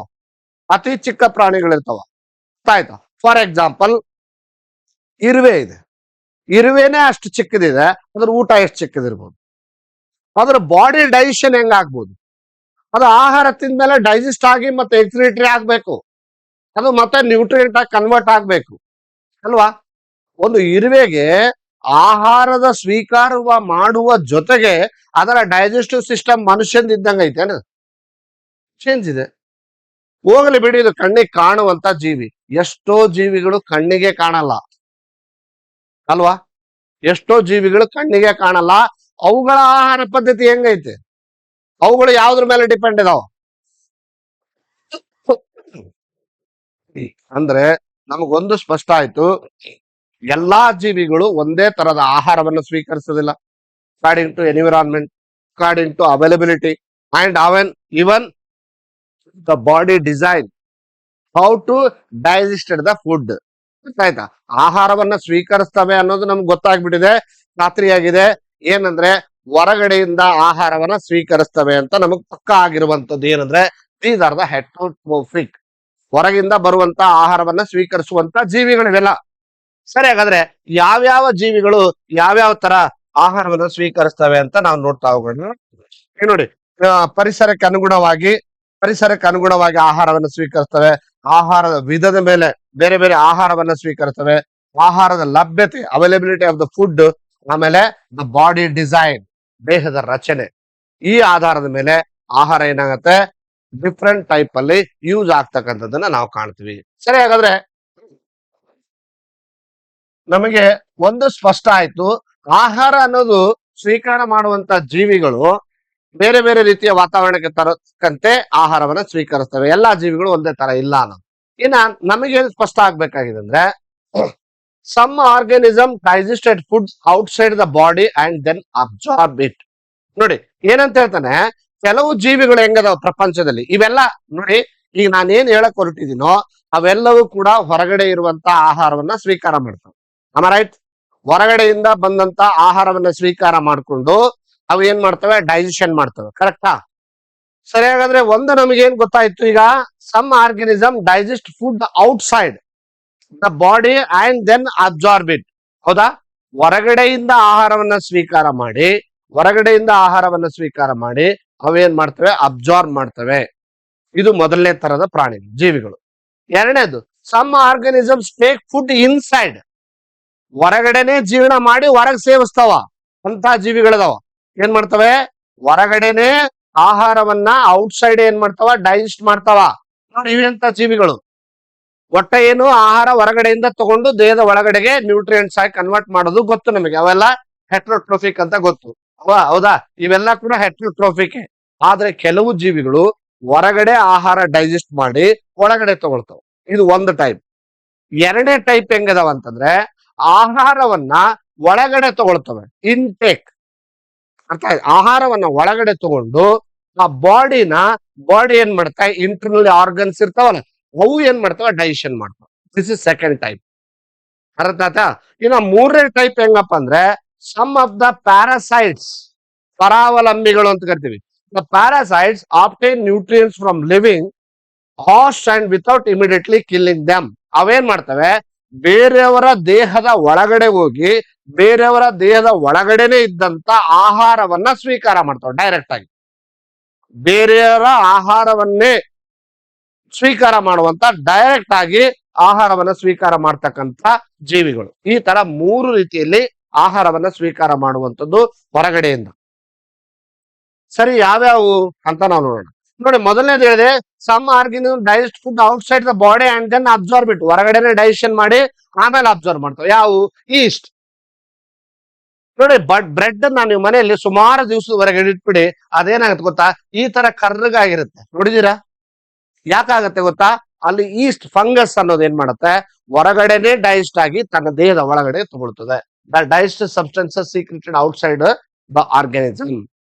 ಅತಿ ಚಿಕ್ಕ ಪ್ರಾಣಿಗಳಿರ್ತಾವ. ಆಯ್ತಾ? ಫಾರ್ ಎಕ್ಸಾಂಪಲ್, ಇರುವೆ ಇದೆ. ಇರುವೆನೇ ಅಷ್ಟು ಚಿಕ್ಕದಿದೆ, ಅದ್ರ ಊಟ ಎಷ್ಟು ಚಿಕ್ಕದಿರ್ಬೋದು, ಅದ್ರ ಬಾಡಿ ಡೈಜೆಷನ್ ಹೆಂಗಾಗ್ಬೋದು, ಅದು ಆಹಾರ ತಿಂದ್ಮೇಲೆ ಡೈಜೆಸ್ಟ್ ಆಗಿ ಮತ್ತೆ ಎಕ್ಸ್ಕ್ರೀಟರಿ ಆಗ್ಬೇಕು, ಅದು ಮತ್ತೆ ನ್ಯೂಟ್ರಿಯೆಂಟ್ ಆಗಿ ಕನ್ವರ್ಟ್ ಆಗ್ಬೇಕು ಅಲ್ವಾ? ಒಂದು ಇರುವೆಗೆ ಆಹಾರದ ಸ್ವೀಕಾರ ಮಾಡುವ ಜೊತೆಗೆ ಅದರ ಡೈಜೆಸ್ಟಿವ್ ಸಿಸ್ಟಮ್ ಮನುಷ್ಯಂದ ಇದ್ದಂಗ ಐತೆ, ಚೇಂಜ್ ಇದೆ. ಹೋಗ್ಲಿ ಬಿಡಿ, ಇದು ಕಣ್ಣಿಗೆ ಕಾಣುವಂತ ಜೀವಿ. ಎಷ್ಟೋ ಜೀವಿಗಳು ಕಣ್ಣಿಗೆ ಕಾಣಲ್ಲ ಅಲ್ವಾ? ಎಷ್ಟೋ ಜೀವಿಗಳು ಕಣ್ಣಿಗೆ ಕಾಣಲ್ಲ, ಅವುಗಳ ಆಹಾರ ಪದ್ಧತಿ ಹೆಂಗೈತೆ, ಅವುಗಳು ಯಾವ್ದ್ರ ಮೇಲೆ ಡಿಪೆಂಡ್ ಇದಾವ ಅಂದ್ರೆ ನಮಗೊಂದು ಸ್ಪಷ್ಟ ಆಯ್ತು, ಎಲ್ಲಾ ಜೀವಿಗಳು ಒಂದೇ ತರದ ಆಹಾರವನ್ನು ಸ್ವೀಕರಿಸೋದಿಲ್ಲ. According to environment, according to availability and even the body design, how to digested the food. ಆಯ್ತಾ, ಆಹಾರವನ್ನ ಸ್ವೀಕರಿಸ್ತವೆ ಅನ್ನೋದು ನಮ್ಗೆ ಗೊತ್ತಾಗ್ಬಿಟ್ಟಿದೆ, ಖಾತ್ರಿಯಾಗಿದೆ. ಏನಂದ್ರೆ ಹೊರಗಡೆಯಿಂದ ಆಹಾರವನ್ನ ಸ್ವೀಕರಿಸ್ತವೆ ಅಂತ ನಮಗ್ ಪಕ್ಕ ಆಗಿರುವಂತದ್ದು ಏನಂದ್ರೆ ದೀಸ್ ಆರ್ ದ ಹೆಟರೋಟ್ರೋಫಿಕ್, ಹೊರಗಿಂದ ಬರುವಂತ ಆಹಾರವನ್ನ ಸ್ವೀಕರಿಸುವಂತ ಜೀವಿಗಳಿವೆಲ್ಲ. ಸರಿ, ಹಾಗಾದ್ರೆ ಯಾವ್ಯಾವ ಜೀವಿಗಳು ಯಾವ್ಯಾವ ತರ ಆಹಾರವನ್ನ ಸ್ವೀಕರಿಸ್ತವೆ ಅಂತ ನಾವು ನೋಡ್ತಾ ಹೋಗೋಣ. ನೋಡಿ, ಪರಿಸರಕ್ಕೆ ಅನುಗುಣವಾಗಿ ಆಹಾರವನ್ನು ಸ್ವೀಕರಿಸ್ತವೆ, ಆಹಾರದ ವಿಧದ ಮೇಲೆ ಬೇರೆ ಬೇರೆ ಆಹಾರವನ್ನ ಸ್ವೀಕರಿಸ್ತವೆ, ಆಹಾರದ ಲಭ್ಯತೆ ಅವೈಲಬಿಲಿಟಿ ಆಫ್ ದ ಫುಡ್, ಆಮೇಲೆ ದ ಬಾಡಿ ಡಿಸೈನ್, ದೇಹದ ರಚನೆ, ಈ ಆಧಾರದ ಮೇಲೆ ಆಹಾರ ಏನಾಗತ್ತೆ ಡಿಫ್ರೆಂಟ್ ಟೈಪ್ ಅಲ್ಲಿ ಯೂಸ್ ಆಗ್ತಕ್ಕಂಥದ್ದನ್ನ ನಾವು ಕಾಣ್ತೀವಿ. ಸರಿ, ಹಾಗಾದ್ರೆ ನಮಗೆ ಒಂದು ಸ್ಪಷ್ಟ ಆಯ್ತು, ಆಹಾರ ಅನ್ನೋದು ಸ್ವೀಕಾರ ಮಾಡುವಂತ ಜೀವಿಗಳು ಬೇರೆ ಬೇರೆ ರೀತಿಯ ವಾತಾವರಣಕ್ಕೆ ತರಕ್ಕಂತೆ ಆಹಾರವನ್ನ ಸ್ವೀಕರಿಸ್ತವೆ. ಎಲ್ಲಾ ಜೀವಿಗಳು ಒಂದೇ ತರ ಇಲ್ಲ ಅನ್ನೋದು. ಇನ್ನ ನಮಗೇನು ಸ್ಪಷ್ಟ ಆಗ್ಬೇಕಾಗಿದೆ ಅಂದ್ರೆ, some organism digested foods outside the body and then absorb it. ನೋಡಿ ಏನಂತ ಹೇಳ್ತಾನೆ, ಕೆಲವು ಜೀವಿಗಳು ಹೆಂಗದಾವ ಪ್ರಪಂಚದಲ್ಲಿ, ಇವೆಲ್ಲ ನೋಡಿ, ಈಗ ನಾನೇನ್ ಹೇಳಕ್ ಹೊರಟಿದ್ದೀನೋ ಅವೆಲ್ಲವೂ ಕೂಡ ಹೊರಗಡೆ ಇರುವಂತ ಆಹಾರವನ್ನ ಸ್ವೀಕಾರ ಮಾಡ್ತವೆ. ರೈಟ್, ಹೊರಗಡೆಯಿಂದ ಬಂದಂತ ಆಹಾರವನ್ನ ಸ್ವೀಕಾರ ಮಾಡ್ಕೊಂಡು ಅವು ಏನ್ ಮಾಡ್ತವೆ, ಡೈಜೆಷನ್ ಮಾಡ್ತವೆ. ಕರೆಕ್ಟಾ? ಸರಿ, ಹಾಗಾದ್ರೆ ಒಂದು ನಮಗೇನ್ ಗೊತ್ತಾಯ್ತು ಈಗ, some organism digest food outside the body and then absorb it. ಹೌದಾ? ಹೊರಗಡೆಯಿಂದ ಆಹಾರವನ್ನ ಸ್ವೀಕಾರ ಮಾಡಿ ಅವೇನ್ ಮಾಡ್ತವೆ, ಅಬ್ಸಾರ್ಬ್ ಮಾಡ್ತವೆ. ಇದು ಮೊದಲನೇ ತರದ ಪ್ರಾಣಿ ಜೀವಿಗಳು. ಎರಡನೇದು, some organisms take food inside, ಹೊರಗಡೆನೆ ಜೀವನ ಮಾಡಿ ಹೊರಗೆ ಸೇವಿಸ್ತಾವ ಅಂತ ಜೀವಿಗಳದಾವ. ಏನ್ ಮಾಡ್ತವೆ, ಹೊರಗಡೆನೆ ಆಹಾರವನ್ನ ಔಟ್ಸೈಡ್ ಏನ್ ಮಾಡ್ತಾವ, ಡೈಜೆಸ್ಟ್ ಮಾಡ್ತಾವ. ನೋಡಿ ಇವೆಂತ ಜೀವಿಗಳು, ಒಟ್ಟ ಏನು ಆಹಾರ ಹೊರಗಡೆಯಿಂದ ತಗೊಂಡು ದೇಹದ ಒಳಗಡೆಗೆ ನ್ಯೂಟ್ರಿಯೆಂಟ್ಸ್ ಆಗಿ ಕನ್ವರ್ಟ್ ಮಾಡೋದು ಗೊತ್ತು ನಮಗೆ, ಅವೆಲ್ಲ ಹೆಟ್ರೋಟ್ರೋಫಿಕ್ ಅಂತ ಗೊತ್ತು. ಹೌದಾ? ಇವೆಲ್ಲ ಕೂಡ ಹೆಟ್ರೋಟ್ರೋಫಿಕ್. ಆದ್ರೆ ಕೆಲವು ಜೀವಿಗಳು ಹೊರಗಡೆ ಆಹಾರ ಡೈಜೆಸ್ಟ್ ಮಾಡಿ ಒಳಗಡೆ ತಗೊಳ್ತಾವ. ಇದು ಒಂದು ಟೈಪ್. ಎರಡನೇ ಟೈಪ್ ಹೆಂಗದಾವ ಅಂತಂದ್ರೆ, ಆಹಾರವನ್ನ ಒಳಗಡೆ ತಗೊಳ್ತವೆ, ಇನ್ಟೇಕ್. ಅರ್ಥ ಆಯ್ತು? ಆಹಾರವನ್ನ ಒಳಗಡೆ ತಗೊಂಡು ಆ ಬಾಡಿ ಏನ್ ಮಾಡ್ತಾವೆ, ಇಂಟರ್ನಲ್ ಆರ್ಗನ್ಸ್ ಇರ್ತಾವಲ್ಲ, ಅವು ಏನ್ ಮಾಡ್ತಾವ, ಡೈಜೆಷನ್ ಮಾಡ್ತಾವ. This is second type. ಅರ್ಥ ಆಯ್ತಾ? ಇನ್ನ ಮೂರನೇ ಟೈಪ್ ಹೆಂಗಪ್ಪ ಅಂದ್ರೆ, ಸಮ್ ಆಫ್ ದ ಪ್ಯಾರಾಸೈಟ್ಸ್, ಪರಾವಲಂಬಿಗಳು ಅಂತ ಕರಿತೀವಿ. The parasites obtain nutrients from living host and without immediately killing them. ಅವೇನ್ ಮಾಡ್ತವೆ, ಬೇರೆಯವರ ದೇಹದ ಒಳಗಡೆ ಹೋಗಿ ಬೇರೆಯವರ ದೇಹದ ಒಳಗಡೆನೆ ಇದ್ದಂತ ಆಹಾರವನ್ನ ಸ್ವೀಕಾರ ಮಾಡ್ತಾವೆ. ಡೈರೆಕ್ಟ್ ಆಗಿ ಬೇರೆಯವರ ಆಹಾರವನ್ನೇ ಸ್ವೀಕಾರ ಮಾಡುವಂತ, ಡೈರೆಕ್ಟ್ ಆಗಿ ಆಹಾರವನ್ನ ಸ್ವೀಕಾರ ಮಾಡ್ತಕ್ಕಂಥ ಜೀವಿಗಳು. ಈ ತರ ಮೂರು ರೀತಿಯಲ್ಲಿ ಆಹಾರವನ್ನ ಸ್ವೀಕಾರ ಮಾಡುವಂಥದ್ದು ಹೊರಗಡೆಯಿಂದ. ಸರಿ, ಯಾವ್ಯಾವು ಅಂತ ನಾವು ನೋಡೋಣ. ನೋಡಿ, ಮೊದಲನೇದು ಹೇಳಿದೆ, some organism digest food outside the body and then absorb it, ಹೊರಗಡೆನೆ ಡೈಜೆಷನ್ ಮಾಡಿ ಆಮೇಲೆ ಅಬ್ಸರ್ವ್ ಮಾಡ್ತಾವೆ. ಯಾವು? ಈಸ್ಟ್. ನೋಡಿ, ಬ್ರೆಡ್ ಅನ್ನ ನೀವು ಮನೆಯಲ್ಲಿ ಸುಮಾರು ದಿವಸದವರೆಗೆ ಇಟ್ಬಿಡಿ, ಅದೇನಾಗುತ್ತೆ ಗೊತ್ತಾ, ಈ ತರ ಕರ್ರಗಾಗಿರುತ್ತೆ. ನೋಡಿದೀರಾ? ಯಾಕಾಗತ್ತೆ ಗೊತ್ತಾ, ಅಲ್ಲಿ ಈಸ್ಟ್ ಫಂಗಸ್ ಅನ್ನೋದು ಏನ್ ಮಾಡುತ್ತೆ, ಹೊರಗಡೆನೆ ಡೈಜೆಸ್ಟ್ ಆಗಿ ತನ್ನ ದೇಹದ ಒಳಗಡೆ ತಗೊಳ್ತದೆ. The digestive substances secreted outside the organism.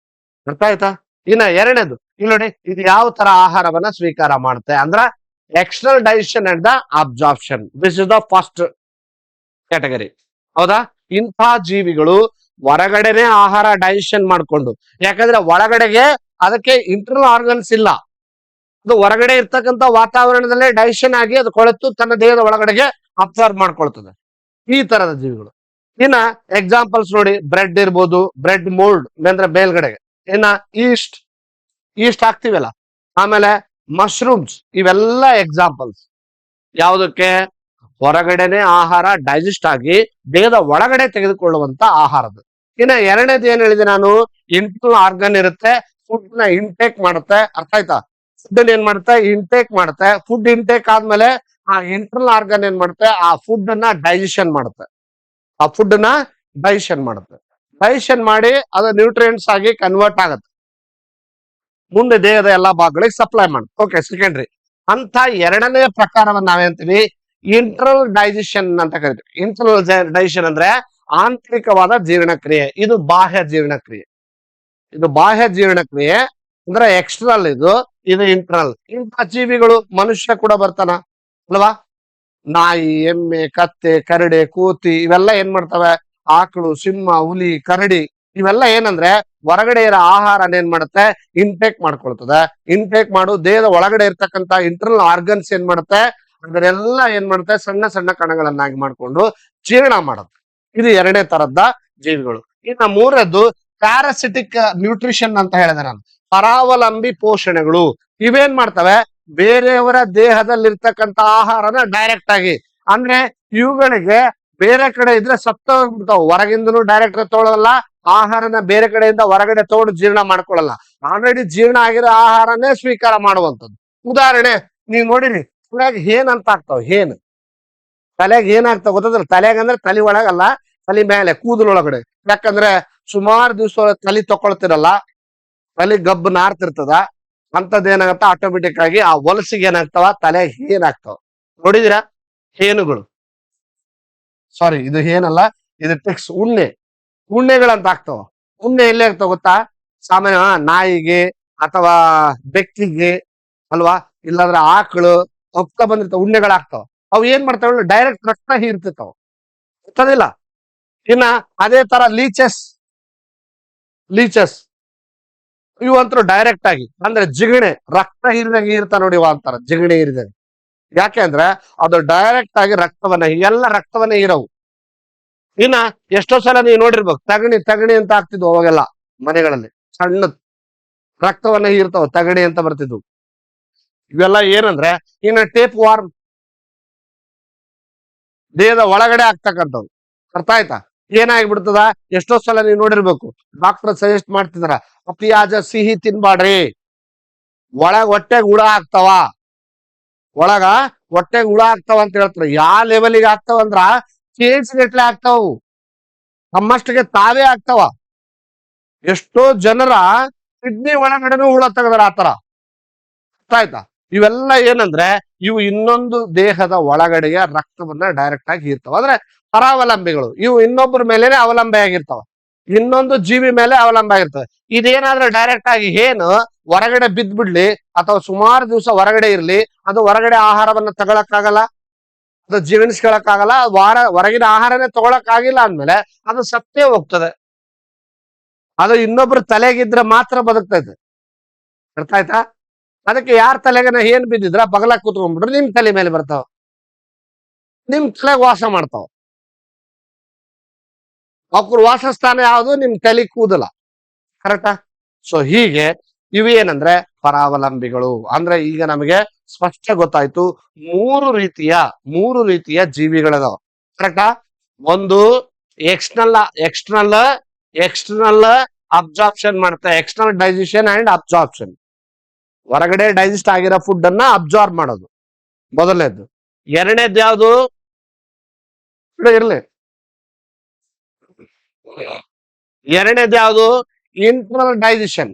ಅರ್ಥ ಆಯ್ತಾ? ಇನ್ನ ಎರಡನೇದು, ಇಲ್ಲಿ ನೋಡಿ, ಇದು ಯಾವ ತರ ಆಹಾರವನ್ನ ಸ್ವೀಕಾರ ಮಾಡುತ್ತೆ ಅಂದ್ರ external digestion and the absorption. This is the first category. ಹೌದಾ? ಇಂಥ ಜೀವಿಗಳು ಹೊರಗಡೆನೆ ಆಹಾರ ಡೈಜೆಷನ್ ಮಾಡ್ಕೊಂಡು, ಯಾಕಂದ್ರೆ ಒಳಗಡೆಗೆ ಅದಕ್ಕೆ ಇಂಟರ್ನಲ್ ಆರ್ಗನ್ಸ್ ಇಲ್ಲ, ಅದು ಹೊರಗಡೆ ಇರ್ತಕ್ಕಂಥ ವಾತಾವರಣದಲ್ಲೇ ಡೈಜೆಷನ್ ಆಗಿ ಅದು ಕೊಳೆತು ತನ್ನ ದೇಹದ ಒಳಗಡೆಗೆ ಅಬ್ಸರ್ವ್ ಮಾಡ್ಕೊಳ್ತದೆ. ಈ ತರದ ಜೀವಿಗಳು. ಇನ್ನ ಎಕ್ಸಾಂಪಲ್ಸ್ ನೋಡಿ, ಬ್ರೆಡ್ ಇರ್ಬೋದು, ಬ್ರೆಡ್ ಮೋಲ್ಡ್ ಅಂದ್ರೆ ಮೇಲ್ಗಡೆಗೆ. ಇನ್ನ ಈಸ್ಟ್ ಹಾಕ್ತಿವಲ್ಲ, ಆಮೇಲೆ ಮಶ್ರೂಮ್ಸ್, ಇವೆಲ್ಲ ಎಕ್ಸಾಂಪಲ್ಸ್. ಯಾವುದಕ್ಕೆ? ಹೊರಗಡೆನೆ ಆಹಾರ ಡೈಜೆಸ್ಟ್ ಆಗಿ ದೇಹದ ಒಳಗಡೆ ತೆಗೆದುಕೊಳ್ಳುವಂತ ಆಹಾರದ. ಇನ್ನ ಎರಡನೇದು ಏನ್ ಹೇಳಿದೆ ನಾನು, ಇಂಟರ್ನಲ್ ಆರ್ಗನ್ ಇರುತ್ತೆ, ಫುಡ್ ನ ಇಂಟೇಕ್ ಮಾಡುತ್ತೆ. ಅರ್ಥ ಆಯ್ತಾ? ಫುಡ್ ಏನ್ ಮಾಡುತ್ತೆ, ಇಂಟೇಕ್ ಮಾಡುತ್ತೆ. ಫುಡ್ ಇಂಟೇಕ್ ಆದ್ಮೇಲೆ ಆ ಇಂಟರ್ನಲ್ ಆರ್ಗನ್ ಏನ್ ಮಾಡುತ್ತೆ, ಆ ಫುಡ್ ಅನ್ನ ಡೈಜೆಷನ್ ಮಾಡುತ್ತೆ. ಡೈಜೆಷನ್ ಮಾಡಿ ಅದು ನ್ಯೂಟ್ರಿಯೆಂಟ್ಸ್ ಆಗಿ ಕನ್ವರ್ಟ್ ಆಗುತ್ತೆ, ಮುಂದೆ ದೇಹದ ಎಲ್ಲಾ ಭಾಗಗಳಿಗೆ ಸಪ್ಲೈ ಮಾಡುತ್ತೆ. Okay, secondary. ಅಂತ ಎರಡನೇ ಪ್ರಕಾರವನ್ನು ನಾವೇಂತೀವಿ ಇಂಟರ್ನಲ್ ಡೈಜೆಷನ್ ಅಂತ ಕರಿತೀವಿ. ಇಂಟರ್ನಲ್ ಡೈಜೆಷನ್ ಅಂದ್ರೆ ಆಂತರಿಕವಾದ ಜೀರ್ಣಕ್ರಿಯೆ. ಇದು ಬಾಹ್ಯ ಜೀರ್ಣಕ್ರಿಯೆ. ಇದು ಬಾಹ್ಯ ಜೀರ್ಣಕ್ರಿಯೆ ಅಂದ್ರೆ ಎಕ್ಸ್ಟರ್ನಲ್. ಇದು ಇಂಟರ್ನಲ್. ಇಂಥ ಜೀವಿಗಳು ಮನುಷ್ಯ ಕೂಡ ಬರ್ತಾನ ಅಲ್ವಾ? ನಾಯಿ, ಎಮ್ಮೆ, ಕತ್ತೆ, ಕರಡೆ, ಕೋತಿ ಇವೆಲ್ಲ ಏನ್ ಮಾಡ್ತವೆ? ಆಕಳು, ಸಿಂಹ, ಹುಲಿ, ಕರಡಿ ಇವೆಲ್ಲ ಏನಂದ್ರೆ ಹೊರಗಡೆ ಇರೋ ಆಹಾರನ ಏನ್ ಮಾಡುತ್ತೆ? ಇಂಟೇಕ್ ಮಾಡ್ಕೊಳ್ತದೆ. ಇಂಟೇಕ್ ಮಾಡು ದೇಹದ ಒಳಗಡೆ ಇರ್ತಕ್ಕಂತ ಇಂಟರ್ನಲ್ ಆರ್ಗನ್ಸ್ ಏನ್ ಮಾಡುತ್ತೆ? ಅದನ್ನೆಲ್ಲ ಏನ್ ಮಾಡುತ್ತೆ? ಸಣ್ಣ ಸಣ್ಣ ಕಣಗಳನ್ನಾಗಿ ಮಾಡ್ಕೊಂಡು ಜೀರ್ಣ ಮಾಡುತ್ತೆ. ಇದು ಎರಡನೇ ತರದ ಜೀವಿಗಳು. ಇನ್ನ ಮೂರದ್ದು ಪ್ಯಾರಾಸಿಟಿಕ್ ನ್ಯೂಟ್ರಿಷನ್ ಅಂತ ಹೇಳಿದೆ ನಾನು. ಪರಾವಲಂಬಿ ಪೋಷಣೆಗಳು. ಇವೇನ್ ಮಾಡ್ತವೆ? ಬೇರೆಯವರ ದೇಹದಲ್ಲಿರ್ತಕ್ಕಂತ ಆಹಾರನ ಡೈರೆಕ್ಟ್ ಆಗಿ, ಅಂದ್ರೆ ಇವುಗಳಿಗೆ ಬೇರೆ ಕಡೆ ಇದ್ರೆ ಸತ್ತೋಗ್ಬಿಡ್ತಾವ. ಹೊರಗಿಂದನು ಡೈರೆಕ್ಟ್ ತಗೊಳ್ಳಲ್ಲ, ಆಹಾರನ ಬೇರೆ ಕಡೆಯಿಂದ ಹೊರಗಡೆ ತಗೊಂಡು ಜೀರ್ಣ ಮಾಡ್ಕೊಳ್ಳಲ್ಲ. ಆಲ್ರೆಡಿ ಜೀರ್ಣ ಆಗಿರೋ ಆಹಾರನೇ ಸ್ವೀಕಾರ ಮಾಡುವಂಥದ್ದು. ಉದಾಹರಣೆ ನೀವ್ ನೋಡಿರಿ, ತಲೆಗೆ ಹೇನ್ ಅಂತ ಆಗ್ತಾವ. ಹೇನ್ ತಲೆಗೆ ಏನಾಗ್ತಾವ ಗೊತ್ತದ್ರ? ತಲೆಗೆ ಅಂದ್ರೆ ತಲೆ ಒಳಗಲ್ಲ, ತಲೆ ಮೇಲೆ ಕೂದಲೊಳಗಡೆ. ಯಾಕಂದ್ರೆ ಸುಮಾರು ದಿವಸ ತಲೆ ತಕೊಳ್ತಿರಲ್ಲ, ತಲೆ ಗಬ್ಬು ನಾರ್ತಿರ್ತದ. ಅಂತದ್ದೇನಾಗತ್ತ ಆಟೋಮೆಟಿಕ್ ಆಗಿ ಆ ಹೊಲಸಿಗೆ ಏನಾಗ್ತಾವ? ತಲೆಗೆ ಏನಾಗ್ತಾವ ನೋಡಿದಿರಾ? ಹೇನುಗಳು. ಸಾರಿ, ಇದು ಏನಲ್ಲ, ಇದು ಟೆಕ್ಸ್. ಉಣ್ಣೆಗಳಂತ ಆಗ್ತಾವ. ಉಣ್ಣೆ ಎಲ್ಲಿ ಆಗ್ತಾವ ಗೊತ್ತಾ? ಸಾಮಾನ್ಯ ನಾಯಿಗೆ ಅಥವಾ ಬೆಕ್ಕಿಗೆ ಅಲ್ವಾ, ಇಲ್ಲಾಂದ್ರೆ ಆಕಳು ಹೋಗ್ತಾ ಬಂದಿರ್ತಾವ, ಉಣ್ಣೆಗಳಾಗ್ತಾವ. ಅವು ಏನ್ ಮಾಡ್ತಾವ? ಡೈರೆಕ್ಟ್ ರಕ್ತ ಹೀರ್ತಿರ್ತಾವ, ಗೊತ್ತದಿಲ್ಲ. ಇನ್ನ ಅದೇ ತರ ಲೀಚಸ್ ಇವು ಅಂತೂ ಡೈರೆಕ್ಟ್ ಆಗಿ ಅಂದ್ರೆ ಜಿಗಣೆ ರಕ್ತ ಹೀರಿದಾಗ ಹೀರ್ತಾ ನೋಡಿ ಅಂತಾರ, ಜಿಗಣೆ ಹೀರಿದಾಗ. ಯಾಕೆ ಅಂದ್ರೆ ಅದು ಡೈರೆಕ್ಟ್ ಆಗಿ ಎಲ್ಲ ರಕ್ತವನ್ನ ಹೀರವು. ಇನ್ನ ಎಷ್ಟೋ ಸಲ ನೀವು ನೋಡಿರ್ಬೇಕು, ತಗಣಿ ಅಂತ ಆಗ್ತಿದ್ವು ಅವಾಗೆಲ್ಲ ಮನೆಗಳಲ್ಲಿ. ಸಣ್ಣ ರಕ್ತವನ್ನ ಹೀರ್ತಾವ, ತಗಣಿ ಅಂತ ಬರ್ತಿದ್ವು. ಇವೆಲ್ಲ ಏನಂದ್ರೆ ಇನ್ನ ಟೇಪ್ ವಾರ್ಮ್, ದೇಹದ ಒಳಗಡೆ ಆಗ್ತಕ್ಕಂಥದ್ದು. ಅರ್ಥ ಆಯ್ತಾ? ಏನಾಗ್ಬಿಡ್ತದ? ಎಷ್ಟೋ ಸಲ ನೀವು ನೋಡಿರ್ಬೇಕು, ಡಾಕ್ಟರ್ ಸಜೆಸ್ಟ್ ಮಾಡ್ತಿದಾರ, ಅತಿಯಾದ ಸಿಹಿ ತಿನ್ಬಾಡ್ರಿ, ಹೊಟ್ಟೆಗೆ ಹುಳ ಆಗ್ತಾವ, ಹೊಟ್ಟೆಗೆ ಹುಳ ಆಗ್ತಾವ ಅಂತ ಹೇಳ್ತಾರೆ. ಯಾವ ಲೆವೆಲ್ಗೆ ಆಗ್ತಾವ ಅಂದ್ರ ಕೇಜ್ ಗಟ್ಲೆ ಆಗ್ತಾವ, ತಮ್ಮಷ್ಟಿಗೆ ತಾವೇ ಆಗ್ತಾವ. ಎಷ್ಟೋ ಜನರ ಕಿಡ್ನಿ ಒಳಗಡೆನೂ ಹುಳ ತೆಗದಾರ ಆತರ. ಅರ್ಥ ಆಯ್ತಾ? ಇವೆಲ್ಲ ಏನಂದ್ರೆ ಇವು ಇನ್ನೊಂದು ದೇಹದ ಒಳಗಡೆಯ ರಕ್ತವನ್ನ ಡೈರೆಕ್ಟ್ ಆಗಿ ಹೀರ್ತಾವ. ಅಂದ್ರೆ ಪರಾವಲಂಬಿಗಳು. ಇವು ಇನ್ನೊಬ್ಬರ ಮೇಲೆನೆ ಅವಲಂಬಿ ಆಗಿರ್ತಾವ, ಇನ್ನೊಂದು ಜೀವಿ ಮೇಲೆ ಅವಲಂಬ ಆಗಿರ್ತವೆ. ಇದೇನಾದ್ರೂ ಡೈರೆಕ್ಟ್ ಆಗಿ ಏನು ಹೊರಗಡೆ ಬಿದ್ದ್ಬಿಡ್ಲಿ ಅಥವಾ ಸುಮಾರು ದಿವಸ ಹೊರಗಡೆ ಇರ್ಲಿ, ಅದು ಹೊರಗಡೆ ಆಹಾರವನ್ನ ತಗೊಳಕ್ಕಾಗಲ್ಲ, ಅದು ಜೀವನಿಸ್ಕೊಳಕ್ಕಾಗಲ್ಲ. ಹೊರಗಿನ ಆಹಾರನೇ ತಗೊಳಕ್ ಅಂದ್ಮೇಲೆ ಅದು ಸತ್ತೇ ಹೋಗ್ತದೆ. ಅದು ಇನ್ನೊಬ್ರ ತಲೆಗಿದ್ರೆ ಮಾತ್ರ ಬದುಕ್ತೈತೆ. ಅರ್ಥ ಆಯ್ತಾ? ಅದಕ್ಕೆ ಯಾರ ತಲೆಗನ ಏನ್ ಬಿದ್ದಿದ್ರ ಬಗಲಾಗ ಕೂತ್ಕೊಂಡ್ಬಿಟ್ರೆ ನಿಮ್ ತಲೆ ಮೇಲೆ ಬರ್ತಾವ, ನಿಮ್ ತಲೆಗೆ ವಾಸ ಮಾಡ್ತಾವ. ಅವ್ರ ವಾಸಸ್ಥಾನ ಯಾವುದು? ನಿಮ್ ತಲೆ ಕೂದಲ. ಕರೆಕ್ಟಾ? ಸೊ ಹೀಗೆ ಇವೇನಂದ್ರೆ ಪರಾವಲಂಬಿಗಳು. ಅಂದ್ರೆ ಈಗ ನಮಗೆ ಸ್ಪಷ್ಟ ಗೊತ್ತಾಯ್ತು, ಮೂರು ರೀತಿಯ ಜೀವಿಗಳದಾವ. ಕರೆಕ್ಟಾ? ಒಂದು ಎಕ್ಸ್ಟರ್ನಲ್ ಅಬ್ಸಾರ್ಪ್ಷನ್ ಮಾಡುತ್ತೆ, ಎಕ್ಸ್ಟರ್ನಲ್ ಡೈಜೆಷನ್ ಅಂಡ್ ಅಬ್ಸಾರ್ಪ್ಷನ್. ಹೊರಗಡೆ ಡೈಜೆಸ್ಟ್ ಆಗಿರೋ ಫುಡ್ ಅನ್ನ ಅಬ್ಸಾರ್ಬ್ ಮಾಡೋದು ಮೊದಲನೇದು. ಎರಡನೇದು ಯಾವುದು? ಇರ್ಲಿ, ಎರಡನೇದು ಯಾವುದು? Internal digestion.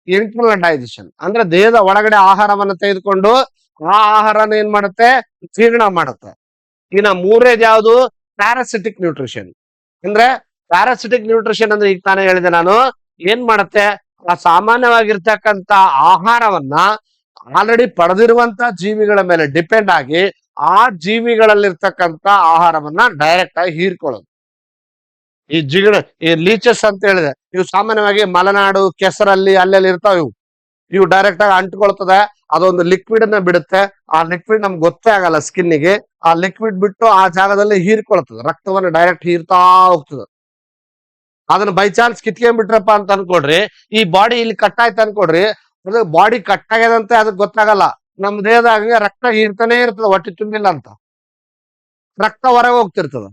ಇಂಟರ್ನಲ್ ಡೈಜೆಷನ್ ಅಂದ್ರೆ ದೇಹದ ಒಳಗಡೆ ಆಹಾರವನ್ನು ತೆಗೆದುಕೊಂಡು ಆ ಆಹಾರನ ಏನ್ ಮಾಡುತ್ತೆ? ಜೀರ್ಣ ಮಾಡುತ್ತೆ. ಇನ್ನ ಮೂರನೇದು ಯಾವುದು? Parasitic nutrition. ಅಂದ್ರೆ ಪ್ಯಾರಾಸಿಟಿಕ್ ನ್ಯೂಟ್ರಿಷನ್ ಅಂದ್ರೆ ಈಗ ತಾನೇ ಹೇಳಿದೆ ನಾನು, ಏನ್ ಮಾಡುತ್ತೆ? ಆ ಸಾಮಾನ್ಯವಾಗಿರ್ತಕ್ಕಂತ ಆಹಾರವನ್ನ ಆಲ್ರೆಡಿ ಪಡೆದಿರುವಂತ ಜೀವಿಗಳ ಮೇಲೆ ಡಿಪೆಂಡ್ ಆಗಿ ಆ ಜೀವಿಗಳಲ್ಲಿರ್ತಕ್ಕಂತ ಆಹಾರವನ್ನ ಡೈರೆಕ್ಟ್ ಆಗಿ ಹೀರ್ಕೊಳ್ಳೋದು. ಈ ಲೀಚಸ್ ಅಂತ ಹೇಳಿದೆ, ಇವು ಸಾಮಾನ್ಯವಾಗಿ ಮಲೆನಾಡು, ಕೆಸರಲ್ಲಿ ಅಲ್ಲೆಲ್ಲಿ ಇರ್ತಾವ. ಇವು ಡೈರೆಕ್ಟ್ ಆಗಿ ಅಂಟ್ಕೊಳ್ತದೆ, ಅದೊಂದು ಲಿಕ್ವಿಡ್ ಅನ್ನ ಬಿಡುತ್ತೆ. ಆ ಲಿಕ್ವಿಡ್ ನಮ್ಗೆ ಗೊತ್ತೇ ಆಗಲ್ಲ ಸ್ಕಿನ್ನಿಗೆ. ಆ ಲಿಕ್ವಿಡ್ ಬಿಟ್ಟು ಆ ಜಾಗದಲ್ಲಿ ಹೀರ್ಕೊಳ್ತದೆ, ರಕ್ತವನ್ನ ಡೈರೆಕ್ಟ್ ಹೀರ್ತಾ ಹೋಗ್ತದೆ. ಅದನ್ನ ಬೈ ಚಾನ್ಸ್ ಕಿತ್ಕೊಂಡ್ಬಿಟ್ರಪ್ಪ ಅಂತ ಅನ್ಕೊಡ್ರಿ, ಈ ಬಾಡಿ ಇಲ್ಲಿ ಕಟ್ ಆಯ್ತು ಅನ್ಕೊಡ್ರಿ, ಅದು ಬಾಡಿ ಕಟ್ ಆಗ್ಯದಂತೆ ಅದಕ್ಕೆ ಗೊತ್ತಾಗಲ್ಲ. ನಮ್ ದೇಹದಾಗ ರಕ್ತ ಹೀರ್ತಾನೆ ಇರ್ತದೆ, ಹೊಟ್ಟೆ ತುಂಬಿಲ್ಲ ಅಂತ ರಕ್ತ ಹೊರಗೆ ಹೋಗ್ತಿರ್ತದ.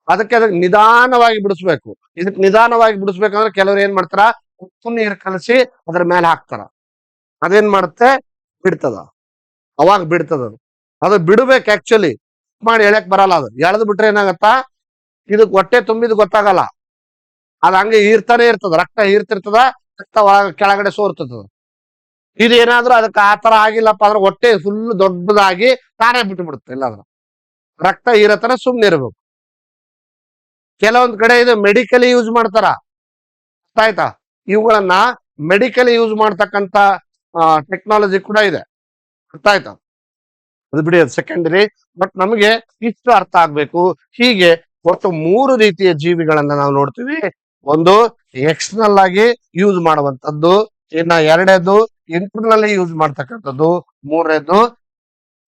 ಅದಕ್ಕೆ ನಿಧಾನವಾಗಿ ಬಿಡಿಸ್ಬೇಕು. ಇದಕ್ಕೆ ನಿಧಾನವಾಗಿ ಬಿಡಿಸ್ಬೇಕಂದ್ರೆ ಕೆಲವ್ರು ಏನ್ ಮಾಡ್ತಾರ? ಉಪ್ಪು ನೀರು ಕಲಸಿ ಅದ್ರ ಮೇಲೆ ಹಾಕ್ತಾರ. ಅದೇನ್ ಮಾಡುತ್ತೆ? ಬಿಡ್ತದ. ಅವಾಗ ಬಿಡ್ತದ. ಅದು ಬಿಡ್ಬೇಕು. ಆಕ್ಚುಲಿ ಮಾಡಿ ಎಳಕ್ ಬರಲ್ಲ. ಅದು ಎಳೆದ್ ಬಿಟ್ರೆ ಏನಾಗತ್ತಾ? ಇದಕ್ ಹೊಟ್ಟೆ ತುಂಬಿದ್ ಗೊತ್ತಾಗಲ್ಲ, ಅದ್ ಹಂಗೆ ಹೀರ್ತಾನೆ ಇರ್ತದ, ರಕ್ತ ಹೀರ್ತಿರ್ತದ, ರಕ್ತ ಕೆಳಗಡೆ ಸೋರ್ತದ. ಇದೇನಾದ್ರೂ ಅದಕ್ಕೆ ಆತರ ಆಗಿಲ್ಲಪ್ಪ ಅಂದ್ರೆ ಹೊಟ್ಟೆ ಫುಲ್ ದೊಡ್ಡದಾಗಿ ತಾನೇ ಬಿಟ್ಟು ಬಿಡುತ್ತೆ, ಇಲ್ಲಾಂದ್ರೆ ರಕ್ತ ಹೀರತರ ಸುಮ್ನೆ ಇರ್ಬೇಕು. ಕೆಲವೊಂದ್ ಕಡೆ ಇದು ಮೆಡಿಕಲಿ ಯೂಸ್ ಮಾಡ್ತಾರ, ಆಯ್ತಾ, ಇವುಗಳನ್ನ ಮೆಡಿಕಲಿ ಯೂಸ್ ಮಾಡ್ತಕ್ಕಂತ ಟೆಕ್ನಾಲಜಿ ಕೂಡ ಇದೆ, ಆಯ್ತಾ. ಅದು ಬಿಡಿ, ಅದು ಸೆಕೆಂಡರಿ. ಬಟ್ ನಮಗೆ ಇಷ್ಟು ಅರ್ಥ ಆಗ್ಬೇಕು. ಹೀಗೆ ಒಟ್ಟು 3 ರೀತಿಯ ಜೀವಿಗಳನ್ನ ನಾವು ನೋಡ್ತೀವಿ. ಒಂದು ಎಕ್ಸ್ಟರ್ನಲ್ ಆಗಿ ಯೂಸ್ ಮಾಡುವಂತದ್ದು, ಇನ್ನ ಎರಡನೇದು ಇಂಟರ್ನಲ್ ಯೂಸ್ ಮಾಡ್ತಕ್ಕಂಥದ್ದು, ಮೂರನೇದು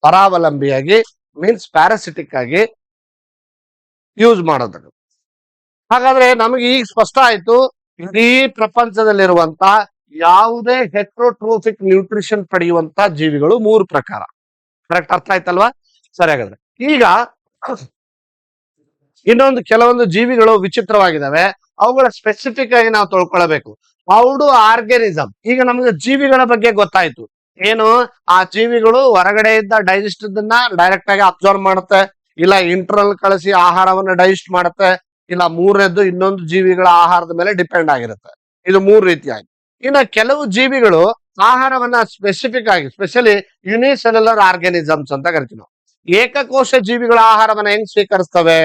ಪರಾವಲಂಬಿಯಾಗಿ ಮೀನ್ಸ್ ಪ್ಯಾರಾಸಿಟಿಕ್ ಆಗಿ ಯೂಸ್ ಮಾಡೋದು. ಹಾಗಾದ್ರೆ ನಮಗೆ ಈಗ ಸ್ಪಷ್ಟ ಆಯ್ತು, ಇಡೀ ಪ್ರಪಂಚದಲ್ಲಿರುವಂತ ಯಾವುದೇ ಹೆಟ್ರೋಟ್ರೋಫಿಕ್ ನ್ಯೂಟ್ರಿಷನ್ ಪಡೆಯುವಂತ ಜೀವಿಗಳು 3 ಪ್ರಕಾರ. ಕರೆಕ್ಟ್ ಅರ್ಥ ಆಯ್ತಲ್ವಾ? ಸರಿ, ಹಾಗಾದ್ರೆ ಈಗ ಇನ್ನೊಂದು ಕೆಲವೊಂದು ಜೀವಿಗಳು ವಿಚಿತ್ರವಾಗಿದ್ದಾವೆ, ಅವುಗಳ ಸ್ಪೆಸಿಫಿಕ್ ಆಗಿ ನಾವು ತಿಳ್ಕೊಳ್ಬೇಕು. ಔಡು ಆರ್ಗ್ಯಾನಿಸಮ್. ಈಗ ನಮ್ಗೆ ಜೀವಿಗಳ ಬಗ್ಗೆ ಗೊತ್ತಾಯ್ತು. ಏನು, ಆ ಜೀವಿಗಳು ಹೊರಗಡೆ ಇದ್ದ ಡೈಜೆಸ್ಟ್ ಡೈರೆಕ್ಟ್ ಆಗಿ ಅಬ್ಸರ್ವ್ ಮಾಡುತ್ತೆ, ಇಲ್ಲ ಇಂಟರ್ನಲ್ ಕಳಿಸಿ ಆಹಾರವನ್ನ ಡೈಜೆಸ್ಟ್ ಮಾಡುತ್ತೆ, ಇಲ್ಲ ಮೂರನೇದ್ದು ಇನ್ನೊಂದು ಜೀವಿಗಳ ಆಹಾರದ ಮೇಲೆ ಡಿಪೆಂಡ್ ಆಗಿರುತ್ತೆ. ಇದು 3 ರೀತಿಯಾಗಿ. ಇನ್ನು ಕೆಲವು ಜೀವಿಗಳು ಆಹಾರವನ್ನ ಸ್ಪೆಸಿಫಿಕ್ ಆಗಿ, ಸ್ಪೆಷಲಿ ಯುನಿಸೆಲ್ಯುಲರ್ ಆರ್ಗ್ಯಾನಿಸಮ್ಸ್ ಅಂತ ಕರಿತೀವಿ ನಾವು. ಏಕಕೋಶ ಜೀವಿಗಳ ಆಹಾರವನ್ನ ಹೆಂಗ್ ಸ್ವೀಕರಿಸ್ತವೆ?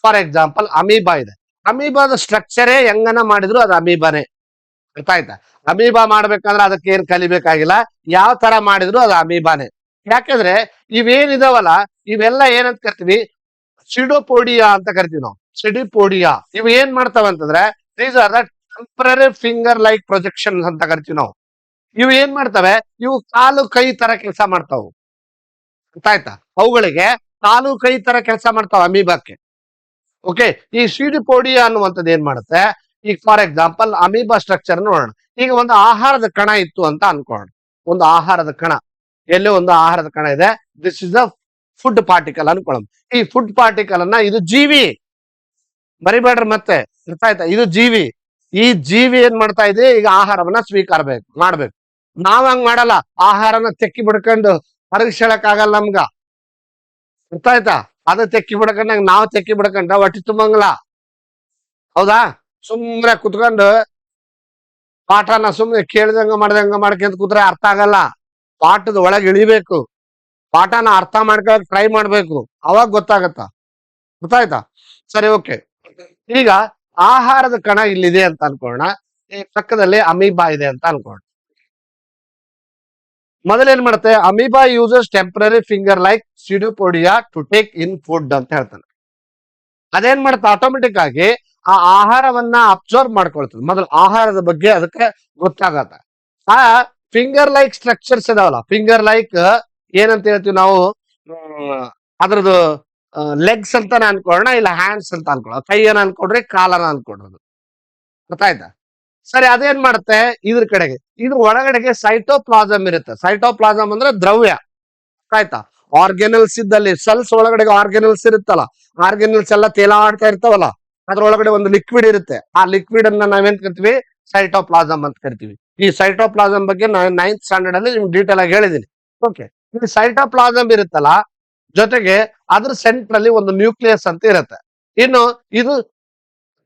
ಫಾರ್ ಎಕ್ಸಾಂಪಲ್ ಅಮೀಬಾ ಇದೆ. ಅಮೀಬಾದ ಸ್ಟ್ರಕ್ಚರೇ ಹೆಂಗನ ಮಾಡಿದ್ರು ಅದು ಅಮೀಬಾನೇ, ಗೊತ್ತಾಯ್ತಾ. ಅಮೀಬಾ ಮಾಡ್ಬೇಕಂದ್ರೆ ಅದಕ್ಕೆ ಏನ್ ಕಲಿಬೇಕಾಗಿಲ್ಲ, ಯಾವ ತರ ಮಾಡಿದ್ರು ಅದು ಅಮೀಬಾನೇ. ಯಾಕಂದ್ರೆ ಇವೇನಿದಾವಲ್ಲ, ಇವೆಲ್ಲ ಏನಂತ ಕರಿತೀವಿ, ಸಿಡೋಪೋಡಿಯಾ ಅಂತ ಕರಿತೀವಿ ನಾವು. ಸಿಡಿಪೋಡಿಯಾ ಇವು ಏನ್ ಮಾಡ್ತಾವ ಅಂತಂದ್ರೆ, these are the temporary finger like projection ಅಂತ ಕರಿತೀವಿ ನಾವು. ಇವು ಏನ್ ಮಾಡ್ತವೆ, ಇವು ಕಾಲು ಕೈ ತರ ಕೆಲಸ ಮಾಡ್ತಾವು, ಗೊತ್ತಾಯ್ತಾ. ಅವುಗಳಿಗೆ ಕಾಲು ಕೈ ತರ ಕೆಲಸ ಮಾಡ್ತಾವ ಅಮೀಬಾಕ್ಕೆ. ಓಕೆ, ಈ ಸಿಡಿಪೋಡಿಯಾ ಅನ್ನುವಂಥದ್ದು ಏನ್ ಮಾಡುತ್ತೆ, ಈಗ ಫಾರ್ ಎಕ್ಸಾಂಪಲ್ ಅಮೀಬಾ ಸ್ಟ್ರಕ್ಚರ್ ನೋಡೋಣ. ಈಗ ಒಂದು ಆಹಾರದ ಕಣ ಇತ್ತು ಅಂತ ಅನ್ಕೊಳ್ಳೋಣ. ಒಂದು ಆಹಾರದ ಕಣ, ಎಲ್ಲೋ ಒಂದು ಆಹಾರದ ಕಣ ಇದೆ, this is a food particle ಅನ್ಕೊಳ್ಳೋಣ. ಈ ಫುಡ್ ಪಾರ್ಟಿಕಲ್ ಅನ್ನ, ಇದು ಜೀವಿ, ಮರಿಬೇಡ್ರಿ ಮತ್ತೆ, ಗೊತ್ತಾಯ್ತಾ, ಇದು ಜೀವಿ. ಈ ಜೀವಿ ಏನ್ ಮಾಡ್ತಾ ಇದೆ, ಈಗ ಆಹಾರವನ್ನ ಸ್ವೀಕಾರ ಮಾಡ್ಬೇಕು. ನಾವ್ ಹಂಗ್ ಮಾಡಲ್ಲ, ಆಹಾರನ ತೆಕ್ಕಿ ಬಿಡ್ಕೊಂಡು ಹೊರಗಿಸಳಕ್ ಆಗಲ್ಲ ನಮ್ಗ, ಗೊತ್ತಾಯ್ತಾ. ಅದು ತೆಕ್ಕಿ ಬಿಡ್ಕೊಂಡಾಗ ನಾವು ತೆಕ್ಕಿ ಬಿಡ್ಕೊಂಡ ಹೊಟ್ಟಿ ತುಂಬಂಗಿಲ್ಲ, ಹೌದಾ. ಸುಮ್ನೆ ಕುತ್ಕೊಂಡು ಪಾಠನ ಸುಮ್ನೆ ಕೇಳಿದಂಗ ಮಾಡ್ಕೊಂತ ಕೂತ್ರೆ ಅರ್ಥ ಆಗಲ್ಲ. ಪಾಠದ ಒಳಗೆ ಇಳಿಬೇಕು, ಪಾಠನ ಅರ್ಥ ಮಾಡ್ಕೊಳಕ್ ಟ್ರೈ ಮಾಡ್ಬೇಕು, ಅವಾಗ ಗೊತ್ತಾಗತ್ತ, ಗೊತ್ತಾಯ್ತಾ. ಸರಿ, ಓಕೆ. ಈಗ ಆಹಾರದ ಕಣ ಇಲ್ಲಿದೆ ಅಂತ ಅನ್ಕೊಳ್ಳೋಣ, ಈ ಪಕ್ಕದಲ್ಲಿ ಅಮೀಬಾ ಇದೆ ಅಂತ ಅನ್ಕೊಳ್ಳೋಣ. ಮೊದಲೇನ್ ಮಾಡುತ್ತೆ, amoeba uses temporary finger like pseudopodia to take in food ಅಂತ ಹೇಳ್ತಾನೆ. ಅದೇನ್ ಮಾಡುತ್ತೆ, ಆಟೋಮೆಟಿಕ್ ಆಗಿ ಆ ಆಹಾರವನ್ನ ಅಬ್ಸರ್ವ್ ಮಾಡ್ಕೊಳ್ತದೆ. ಮೊದಲು ಆಹಾರದ ಬಗ್ಗೆ ಅದಕ್ಕೆ ಗೊತ್ತಾಗತ್ತ. ಆ ಫಿಂಗರ್ ಲೈಕ್ ಸ್ಟ್ರಕ್ಚರ್ಸ್ ಇದಾವಲ್ಲ, ಫಿಂಗರ್ ಲೈಕ್ ಏನಂತ ಹೇಳ್ತೀವಿ ನಾವು, ಅದ್ರದ್ದು ಲೆಗ್ಸ್ ಅಂತಾನೆ ಅನ್ಕೊಳ್ಳೋಣ, ಇಲ್ಲ ಹ್ಯಾಂಡ್ಸ್ ಅಂತ ಅನ್ಕೊಳ್ಳೋ, ಕೈಯನ್ನ ಅನ್ಕೊಡ್ರಿ, ಕಾಲನ ಅನ್ಕೊಡ್ರಿ, ಗೊತ್ತಾಯ್ತಾ. ಸರಿ, ಅದೇನ್ ಮಾಡುತ್ತೆ, ಇದ್ರ ಕಡೆಗೆ, ಇದ್ರ ಒಳಗಡೆಗೆ ಸೈಟೋಪ್ಲಾಸಮ್ ಇರುತ್ತೆ. ಸೈಟೋಪ್ಲಾಸಮ್ ಅಂದ್ರೆ ದ್ರವ್ಯ, ಆಯ್ತಾ. ಆರ್ಗ್ಯಾನಲ್ಸ್ ಇದ್ದಲ್ಲಿ, ಸೆಲ್ಸ್ ಒಳಗಡೆ ಆರ್ಗ್ಯಾನಲ್ಸ್ ಇರುತ್ತಲ್ಲ, ಆರ್ಗ್ಯಾನಲ್ಸ್ ಎಲ್ಲ ತೇಲಾಡ್ತಾ ಇರ್ತಾವಲ್ಲ, ಅದ್ರೊಳಗಡೆ ಒಂದು ಲಿಕ್ವಿಡ್ ಇರುತ್ತೆ. ಆ ಲಿಕ್ವಿಡ್ ಅನ್ನ ನಾವೇನ್ ಕರಿತೀವಿ, ಸೈಟೋಪ್ಲಾಸಮ್ ಅಂತ ಕರಿತೀವಿ. ಈ ಸೈಟೋಪ್ಲಾಸಮ್ ಬಗ್ಗೆ ನಾನು 9th ಸ್ಟ್ಯಾಂಡರ್ಡ್ ಅಲ್ಲಿ ನಿಮ್ಗೆ ಡೀಟೇಲ್ ಆಗಿ ಹೇಳಿದೀನಿ. ಓಕೆ, ಈ ಸೈಟೋಪ್ಲಾಸಮ್ ಇರುತ್ತಲ್ಲ, ಜೊತೆಗೆ ಅದ್ರ ಸೆಂಟರ್ ಅಲ್ಲಿ ಒಂದು ನ್ಯೂಕ್ಲಿಯಸ್ ಅಂತ ಇರುತ್ತೆ. ಇನ್ನು ಇದು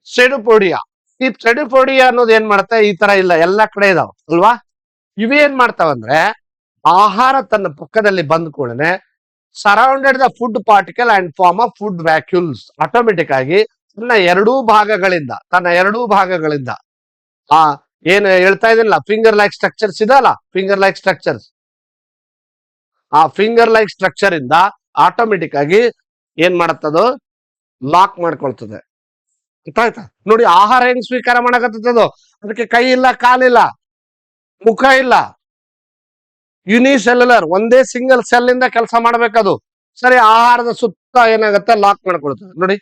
ಸೆಡುಪೋಡಿಯಾ. ಈ ಸೆಡುಪೋಡಿಯಾ ಅನ್ನೋದು ಏನ್ ಮಾಡುತ್ತೆ, ಈ ತರ ಇಲ್ಲ, ಎಲ್ಲಾ ಕಡೆ ಇದಾವ ಅಲ್ವಾ. ಇವೇನ್ ಮಾಡ್ತಾವಂದ್ರೆ, ಆಹಾರ ತನ್ನ ಪಕ್ಕದಲ್ಲಿ ಬಂದ ಕೂಡಲೇ surrounded the food particle and form of food vacuoles. Automatic ಆಗಿ ತನ್ನ ಎರಡೂ ಭಾಗಗಳಿಂದ ಆ ಏನು ಹೇಳ್ತಾ ಇದೀನಲ್ಲ, ಫಿಂಗರ್ ಲೈಕ್ ಸ್ಟ್ರಕ್ಚರ್ಸ್ ಇದಲ್ಲ, ಫಿಂಗರ್ ಲೈಕ್ ಸ್ಟ್ರಕ್ಚರ್ಸ್, ಆ ಫಿಂಗರ್ ಲೈಕ್ ಸ್ಟ್ರಕ್ಚರ್ ಇಂದ ಆಟೋಮೆಟಿಕ್ ಆಗಿ ಏನ್ ಮಾಡತ್ತದು, ಲಾಕ್ ಮಾಡ್ಕೊಳ್ತದೆ, ಗೊತ್ತಾಯ್ತಾ. ನೋಡಿ, ಆಹಾರ ಹೆಂಗ್ ಸ್ವೀಕಾರ ಮಾಡಕತ್ತದು, ಅದಕ್ಕೆ ಕೈ ಇಲ್ಲ, ಕಾಲಿಲ್ಲ, ಮುಖ ಇಲ್ಲ, ಯುನಿಸೆಲ್ಯುಲರ್, ಒಂದೇ ಸಿಂಗಲ್ ಸೆಲ್ ಇಂದ ಕೆಲಸ ಮಾಡ್ಬೇಕದು. ಸರಿ, ಆಹಾರದ ಸುತ್ತ ಏನಾಗತ್ತೆ, ಲಾಕ್ ಮಾಡ್ಕೊಳ್ತದೆ. ನೋಡಿ,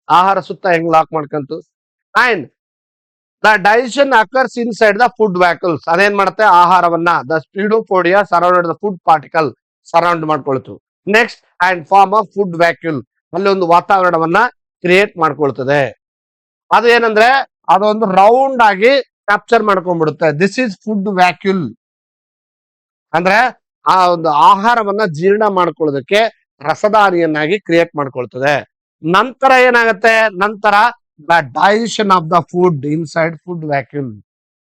ಆಹಾರ ಸುತ್ತ ಹೆಂಗ್ ಲಾಕ್ ಮಾಡ್ಕಂತು. And the digestion occurs inside the food vacuoles. ಅದೇನ್ ಮಾಡುತ್ತೆ, ಆಹಾರವನ್ನ the pseudopodia surrounded the food particle surround ಮಾಡ್ಕೊಳ್ತು. Next and form of food vacuole, ಅಲ್ಲಿ ಒಂದು ವಾತಾವರಣವನ್ನ ಕ್ರಿಯೇಟ್ ಮಾಡ್ಕೊಳ್ತದೆ. ಅದು ಏನಂದ್ರೆ, ಅದೊಂದು ರೌಂಡ್ ಆಗಿ ಕ್ಯಾಪ್ಚರ್ ಮಾಡ್ಕೊಂಡ್ಬಿಡುತ್ತೆ. This is food vacuole. ಅಂದ್ರೆ ಆ ಒಂದು ಆಹಾರವನ್ನ ಜೀರ್ಣ ಮಾಡ್ಕೊಳ್ಳೋದಕ್ಕೆ ರಸದಾನಿಯನ್ನಾಗಿ ಕ್ರಿಯೇಟ್ ಮಾಡ್ಕೊಳ್ತದೆ. ನಂತರ ಏನಾಗುತ್ತೆ, ನಂತರ the digestion of the food inside food vacuole.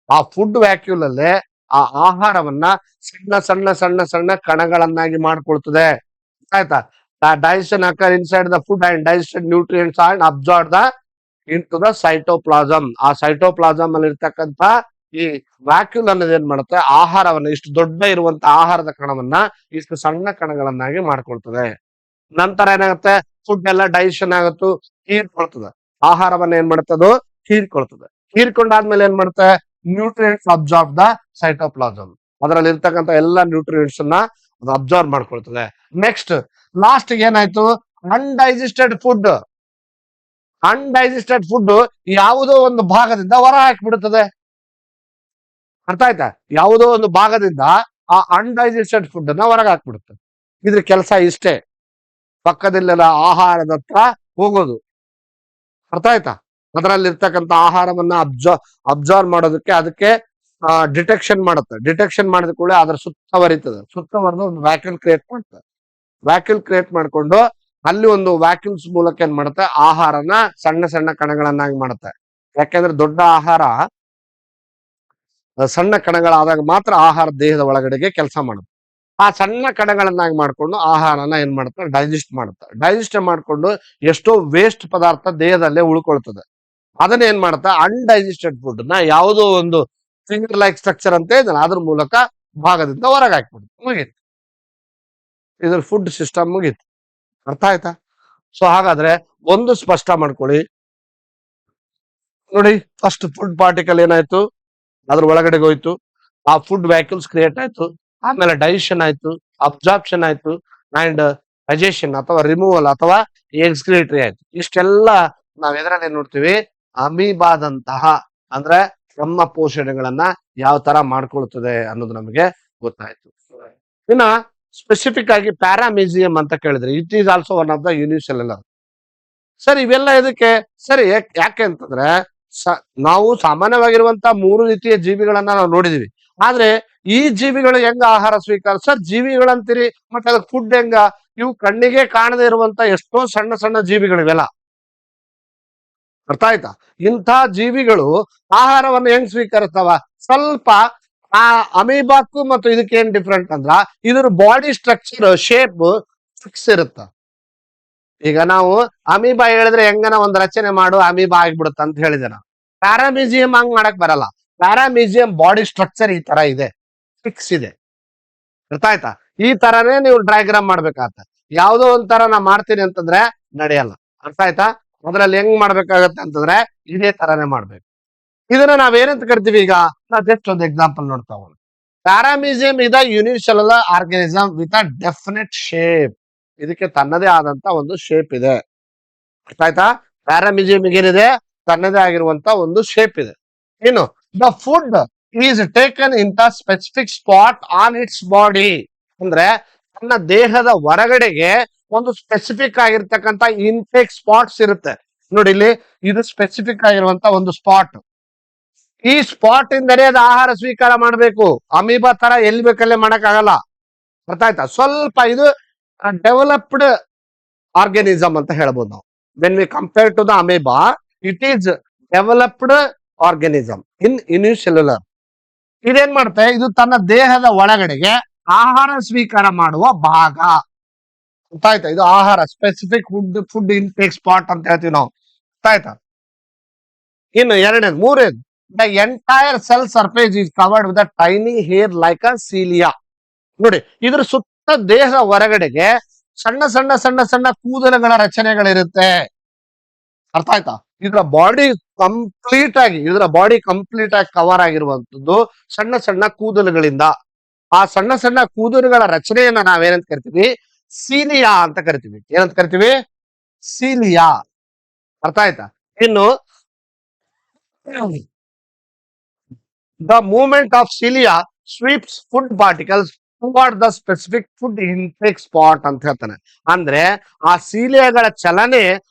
ಆ ಫುಡ್ ವ್ಯಾಕ್ಯೂಲ್ ಅಲ್ಲೇ ಆ ಆಹಾರವನ್ನ ಸಣ್ಣ ಸಣ್ಣ ಸಣ್ಣ ಸಣ್ಣ ಕಣಗಳನ್ನಾಗಿ ಮಾಡ್ಕೊಳ್ತದೆ. ಆಯ್ತಾ? Digestion occur inside the food and digested nutrients and absorb the into the cytoplasm. ಆ ಸೈಟೋಪ್ಲಾಸಮ್ ಅಲ್ಲಿ ಇರ್ತಕ್ಕಂತ ಈ ವ್ಯಾಕ್ಯೂಲ್ ಅನ್ನೋದು ಏನ್ ಮಾಡುತ್ತೆ, ಆಹಾರವನ್ನ ಇಷ್ಟು ದೊಡ್ಡ ಇರುವಂತ ಆಹಾರದ ಕಣವನ್ನ ಇಷ್ಟು ಸಣ್ಣ ಕಣಗಳನ್ನಾಗಿ ಮಾಡ್ಕೊಳ್ತದೆ. ನಂತರ ಏನಾಗುತ್ತೆ, ಫುಡ್ ಎಲ್ಲ ಡೈಜೆಷನ್ ಆಗುತ್ತು, ಹೀರ್ಕೊಳ್ತದೆ. ಆಹಾರವನ್ನ ಏನ್ ಮಾಡುತ್ತದು, ಹೀರ್ಕೊಳ್ತದೆ. ಹೀರ್ಕೊಂಡಾದ್ಮೇಲೆ ಏನ್ ಮಾಡುತ್ತೆ, ನ್ಯೂಟ್ರಿಯೆಂಟ್ಸ್ ಅಬ್ಸಾರ್ಬ್ ದ ಸೈಟೋಪ್ಲಾಸಮ್. ಅದರಲ್ಲಿ ಇರ್ತಕ್ಕಂಥ ಎಲ್ಲಾ ನ್ಯೂಟ್ರಿಯೆಂಟ್ಸ್ ಅನ್ನ ಅದು ಅಬ್ಸಾರ್ಬ್ ಮಾಡ್ಕೊಳ್ತದೆ. ನೆಕ್ಸ್ಟ್ ಲಾಸ್ಟ್ ಏನಾಯ್ತು, ಅನ್ಡೈಜೆಸ್ಟೆಡ್ ಫುಡ್. ಅನ್ಡೈಜೆಸ್ಟೆಡ್ ಫುಡ್ ಯಾವುದೋ ಒಂದು ಭಾಗದಿಂದ ಹೊರ ಹಾಕಿಬಿಡುತ್ತದೆ. ಅರ್ಥ ಆಯ್ತಾ? ಯಾವುದೋ ಒಂದು ಭಾಗದಿಂದ ಆ ಅನ್ಡೈಜೆಸ್ಟೆಡ್ ಫುಡ್ ಅನ್ನ ಹೊರಗೆ ಹಾಕ್ಬಿಡುತ್ತೆ. ಇದ್ರ ಕೆಲಸ ಇಷ್ಟೇ, ಪಕ್ಕದಲ್ಲೆಲ್ಲ ಆಹಾರದ ಹತ್ರ ಹೋಗೋದು. ಅರ್ಥ ಆಯ್ತಾ? ಅದರಲ್ಲಿ ಇರ್ತಕ್ಕಂಥ ಆಹಾರವನ್ನ ಅಬ್ಸಾರ್ವ್ ಮಾಡೋದಕ್ಕೆ ಅದಕ್ಕೆ ಡಿಟೆಕ್ಷನ್ ಮಾಡುತ್ತೆ. ಡಿಟೆಕ್ಷನ್ ಮಾಡಿದ ಕೂಡ ಅದ್ರ ಸುತ್ತವರಿತದೆ. ಸುತ್ತವರೆದು ಒಂದು ವ್ಯಾಕ್ಯೂಲ್ ಕ್ರಿಯೇಟ್ ಮಾಡುತ್ತೆ. ವ್ಯಾಕ್ಯೂಲ್ ಕ್ರಿಯೇಟ್ ಮಾಡ್ಕೊಂಡು ಅಲ್ಲಿ ಒಂದು ವ್ಯಾಕ್ಯೂಲ್ಸ್ ಮೂಲಕ ಏನ್ ಮಾಡುತ್ತೆ, ಆಹಾರನ ಸಣ್ಣ ಸಣ್ಣ ಕಣಗಳನ್ನಾಗಿ ಮಾಡುತ್ತೆ. ಯಾಕೆಂದ್ರೆ ದೊಡ್ಡ ಆಹಾರ ಸಣ್ಣ ಕಣಗಳಾದಾಗ ಮಾತ್ರ ಆಹಾರ ದೇಹದ ಒಳಗಡೆಗೆ ಕೆಲಸ ಮಾಡುತ್ತೆ. ಆ ಸಣ್ಣ ಕಣಗಳನ್ನಾಗಿ ಮಾಡ್ಕೊಂಡು ಆಹಾರನ ಏನ್ ಮಾಡುತ್ತೆ, ಡೈಜೆಸ್ಟ್ ಮಾಡುತ್ತೆ. ಡೈಜೆಸ್ಟ್ ಮಾಡ್ಕೊಂಡು ಎಷ್ಟೋ ವೇಸ್ಟ್ ಪದಾರ್ಥ ದೇಹದಲ್ಲೇ ಉಳ್ಕೊಳ್ತದೆ. ಅದನ್ನ ಏನ್ ಮಾಡುತ್ತೆ, ಅನ್ಡೈಜೆಸ್ಟೆಡ್ ಫುಡ್ ನ ಯಾವುದೋ ಒಂದು ಫಿಂಗರ್ ಲೈಕ್ ಸ್ಟ್ರಕ್ಚರ್ ಅಂತ ಇದಲ್ಲ, ಅದ್ರ ಮೂಲಕ ಭಾಗದಿಂದ ಹೊರಗೆ ಹಾಕ್ಬಿಡುತ್ತೆ. ಮುಗೀತು, ಇದ್ರ ಫುಡ್ ಸಿಸ್ಟಮ್ ಮುಗೀತು. ಅರ್ಥ ಆಯ್ತಾ? ಸೊ ಹಾಗಾದ್ರೆ ಒಂದು ಸ್ಪಷ್ಟ ಮಾಡ್ಕೊಳ್ಳಿ ನೋಡಿ. ಫಸ್ಟ್ ಫುಡ್ ಪಾರ್ಟಿಕಲ್ ಏನಾಯ್ತು, ಅದ್ರ ಒಳಗಡೆಗೆ ಹೋಯ್ತು, ಆ ಫುಡ್ ವ್ಯಾಕ್ಯೂಲ್ಸ್ ಕ್ರಿಯೇಟ್ ಆಯ್ತು, ಆಮೇಲೆ ಡೈಜೆಷನ್ ಆಯ್ತು, ಅಬ್ಸಾರ್ಪ್ಷನ್ ಆಯ್ತು, ಅಂಡ್ ಡೈಜೆಷನ್ ಅಥವಾ ರಿಮೂವಲ್ ಅಥವಾ ಎಕ್ಸ್ಕ್ರಿಟರಿ ಆಯ್ತು. ಇಷ್ಟೆಲ್ಲ ನಾವ್ ಎದರಲ್ಲಿ ನೋಡ್ತೀವಿ, ಅಮೀಬಾದಂತಹ ಅಂದ್ರೆ ನಮ್ಮ ಪೋಷಣೆಗಳನ್ನ ಯಾವ ತರ ಮಾಡ್ಕೊಳ್ತದೆ ಅನ್ನೋದು ನಮಗೆ ಗೊತ್ತಾಯ್ತು. ಇನ್ನ ಸ್ಪೆಸಿಫಿಕ್ ಆಗಿ ಪ್ಯಾರಾಮಿಸಿಯಂ ಅಂತ ಕೇಳಿದ್ರೆ, it is also one of the unicellular. Sir ಇವೆಲ್ಲ ಇದಕ್ಕೆ ಸರಿ ಯಾಕೆ ಅಂತಂದ್ರೆ, ನಾವು ಸಾಮಾನ್ಯವಾಗಿರುವಂತ 3 ರೀತಿಯ ಜೀವಿಗಳನ್ನ ನಾವು ನೋಡಿದೀವಿ. ಆದ್ರೆ ಈ ಜೀವಿಗಳು ಹೆಂಗ ಆಹಾರ ಸ್ವೀಕಾರ, ಸರ್ ಜೀವಿಗಳಂತೀರಿ ಮತ್ತೆ ಅದಕ್ಕೆ ಫುಡ್ ಹೆಂಗ? ಇವು ಕಣ್ಣಿಗೆ ಕಾಣದೇ ಇರುವಂತ ಎಷ್ಟೋ ಸಣ್ಣ ಸಣ್ಣ ಜೀವಿಗಳಿವೆಲ್ಲ. ಅರ್ಥ ಆಯ್ತಾ? ಇಂಥ ಜೀವಿಗಳು ಆಹಾರವನ್ನು ಹೆಂಗ್ ಸ್ವೀಕರಿಸ್ತಾವ? ಸ್ವಲ್ಪ ಆ ಅಮೀಬಾಕ್ಕೂ ಮತ್ತು ಇದಕ್ಕೆ ಏನ್ ಡಿಫ್ರೆಂಟ್ ಅಂದ್ರ, ಇದ್ರ ಬಾಡಿ ಸ್ಟ್ರಕ್ಚರ್ ಶೇಪ್ ಫಿಕ್ಸ್ ಇರುತ್ತ. ಈಗ ನಾವು ಅಮೀಬಾ ಹೇಳಿದ್ರೆ ಹೆಂಗನ ಒಂದ್ ರಚನೆ ಮಾಡು ಅಮೀಬಾ ಆಗ್ಬಿಡುತ್ತ ಅಂತ ಹೇಳಿದೆ ನಾವು. ಪ್ಯಾರಾಮಿಸಿಯಂ ಹಂಗ್ ಮಾಡಕ್ ಬರಲ್ಲ. ಪ್ಯಾರಾಮಿಸಿಯಂ ಬಾಡಿ ಸ್ಟ್ರಕ್ಚರ್ ಈ ತರ ಇದೆ, ಫಿಕ್ಸ್ ಇದೆ. ಅರ್ಥ ಆಯ್ತಾ? ಈ ತರನೇ ನೀವು ಡಯಾಗ್ರಾಮ್ ಮಾಡ್ಬೇಕಾಗತ್ತೆ. ಯಾವ್ದೋ ಒಂಥರ ನಾ ಮಾಡ್ತೀನಿ ಅಂತಂದ್ರೆ ನಡೆಯಲ್ಲ. ಅರ್ಥ ಆಯ್ತಾ? ಅದ್ರಲ್ಲಿ ಹೆಂಗ್ ಮಾಡ್ಬೇಕಾಗತ್ತೆ ಅಂತಂದ್ರೆ ಇದೇ ತರಾನೇ ಮಾಡ್ಬೇಕು. ಇದನ್ನ ನಾವೇನಂತ ಕರಿತೀವಿ, ಈಗ ನಾವು ಜಸ್ಟ್ ಒಂದು ಎಕ್ಸಾಂಪಲ್ ನೋಡ್ತಾ ಹೋಗೋಣ. ಪ್ಯಾರಾಮಿಸಿಯಂ ಇದ unicellular organism with a definite shape. ಇದಕ್ಕೆ ತನ್ನದೇ ಆದಂತ ಒಂದು ಶೇಪ್ ಇದೆ. ಅರ್ಥ ಆಯ್ತಾ? ಪ್ಯಾರಾಮಿಸಿಯಂ ಏನಿದೆ, ತನ್ನದೇ ಆಗಿರುವಂತ ಒಂದು ಶೇಪ್ ಇದೆ. ಇನ್ನು the food is taken in the specific spot on its body. ಅಂದ್ರೆ ತನ್ನ ದೇಹದ ಹೊರಗಡೆಗೆ ಒಂದು ಸ್ಪೆಸಿಫಿಕ್ ಆಗಿರ್ತಕ್ಕಂಥ ಇನ್ಟೇಕ್ ಸ್ಪಾಟ್ಸ್ ಇರುತ್ತೆ. ನೋಡಿ ಇಲ್ಲಿ, ಇದು ಸ್ಪೆಸಿಫಿಕ್ ಆಗಿರುವಂತ ಒಂದು ಸ್ಪಾಟ್. ಈ ಸ್ಪಾಟ್ ಇಂದಲೇ ಅದು ಆಹಾರ ಸ್ವೀಕಾರ ಮಾಡಬೇಕು. ಅಮೀಬಾ ತರ ಎಲ್ಲಿ ಬೇಕಲ್ಲೇ ಮಾಡಕ್ ಆಗಲ್ಲ. ಅರ್ಥ ಆಯ್ತಾ? ಸ್ವಲ್ಪ ಇದು ಡೆವಲಪ್ಡ್ ಆರ್ಗನಿಸಮ್ ಅಂತ ಹೇಳ್ಬೋದು ನಾವು. When we compare to the amoeba, it is developed organism in unicellular. ಇದೇನ್ ಮಾಡುತ್ತೆ, ಇದು ತನ್ನ ದೇಹದ ಒಳಗಡೆಗೆ ಆಹಾರ ಸ್ವೀಕಾರ ಮಾಡುವ ಭಾಗ. ಗೊತ್ತಾಯ್ತಾ? ಇದು ಆಹಾರ ಸ್ಪೆಸಿಫಿಕ್ ಫುಡ್ ಇಂಟೇಕ್ ಸ್ಪಾಟ್ ಅಂತ ಹೇಳ್ತೀವಿ ನಾವು. ಗೊತ್ತಾಯ್ತಾ? ಇನ್ನು ಎರಡನೇದು, ಮೂರನೇದು, the entire cell surface is covered with a tiny hair like a cilia. ನೋಡಿ, ಇದ್ರ ಸುತ್ತ ದೇಹದ ಹೊರಗಡೆಗೆ ಸಣ್ಣ ಸಣ್ಣ ಸಣ್ಣ ಸಣ್ಣ ಕೂದಲುಗಳ ರಚನೆಗಳಿರುತ್ತೆ. ಅರ್ಥ ಆಯ್ತಾ? ಇದರ ಬಾಡಿ ಕಂಪ್ಲೀಟ್ ಆಗಿ ಕವರ್ ಆಗಿರುವಂತದ್ದು ಸಣ್ಣ ಸಣ್ಣ ಕೂದಲುಗಳಿಂದ. ಆ ಸಣ್ಣ ಸಣ್ಣ ಕೂದಲುಗಳ ರಚನೆಯನ್ನ ನಾವೇನಂತ ಕರಿತೀವಿ, ಸೀಲಿಯಾ ಅಂತ ಕರಿತೀವಿ. ಏನಂತ ಕರಿತೀವಿ? ಸೀಲಿಯಾ. ಅರ್ಥ ಆಯ್ತಾ? ಇನ್ನು the movement of cilia sweeps food particles toward the specific food intake spot ಅಂತ ಹೇಳ್ತಾನೆ. ಅಂದ್ರೆ ಆ ಸೀಲಿಯಾಗಳ ಚಲನೆ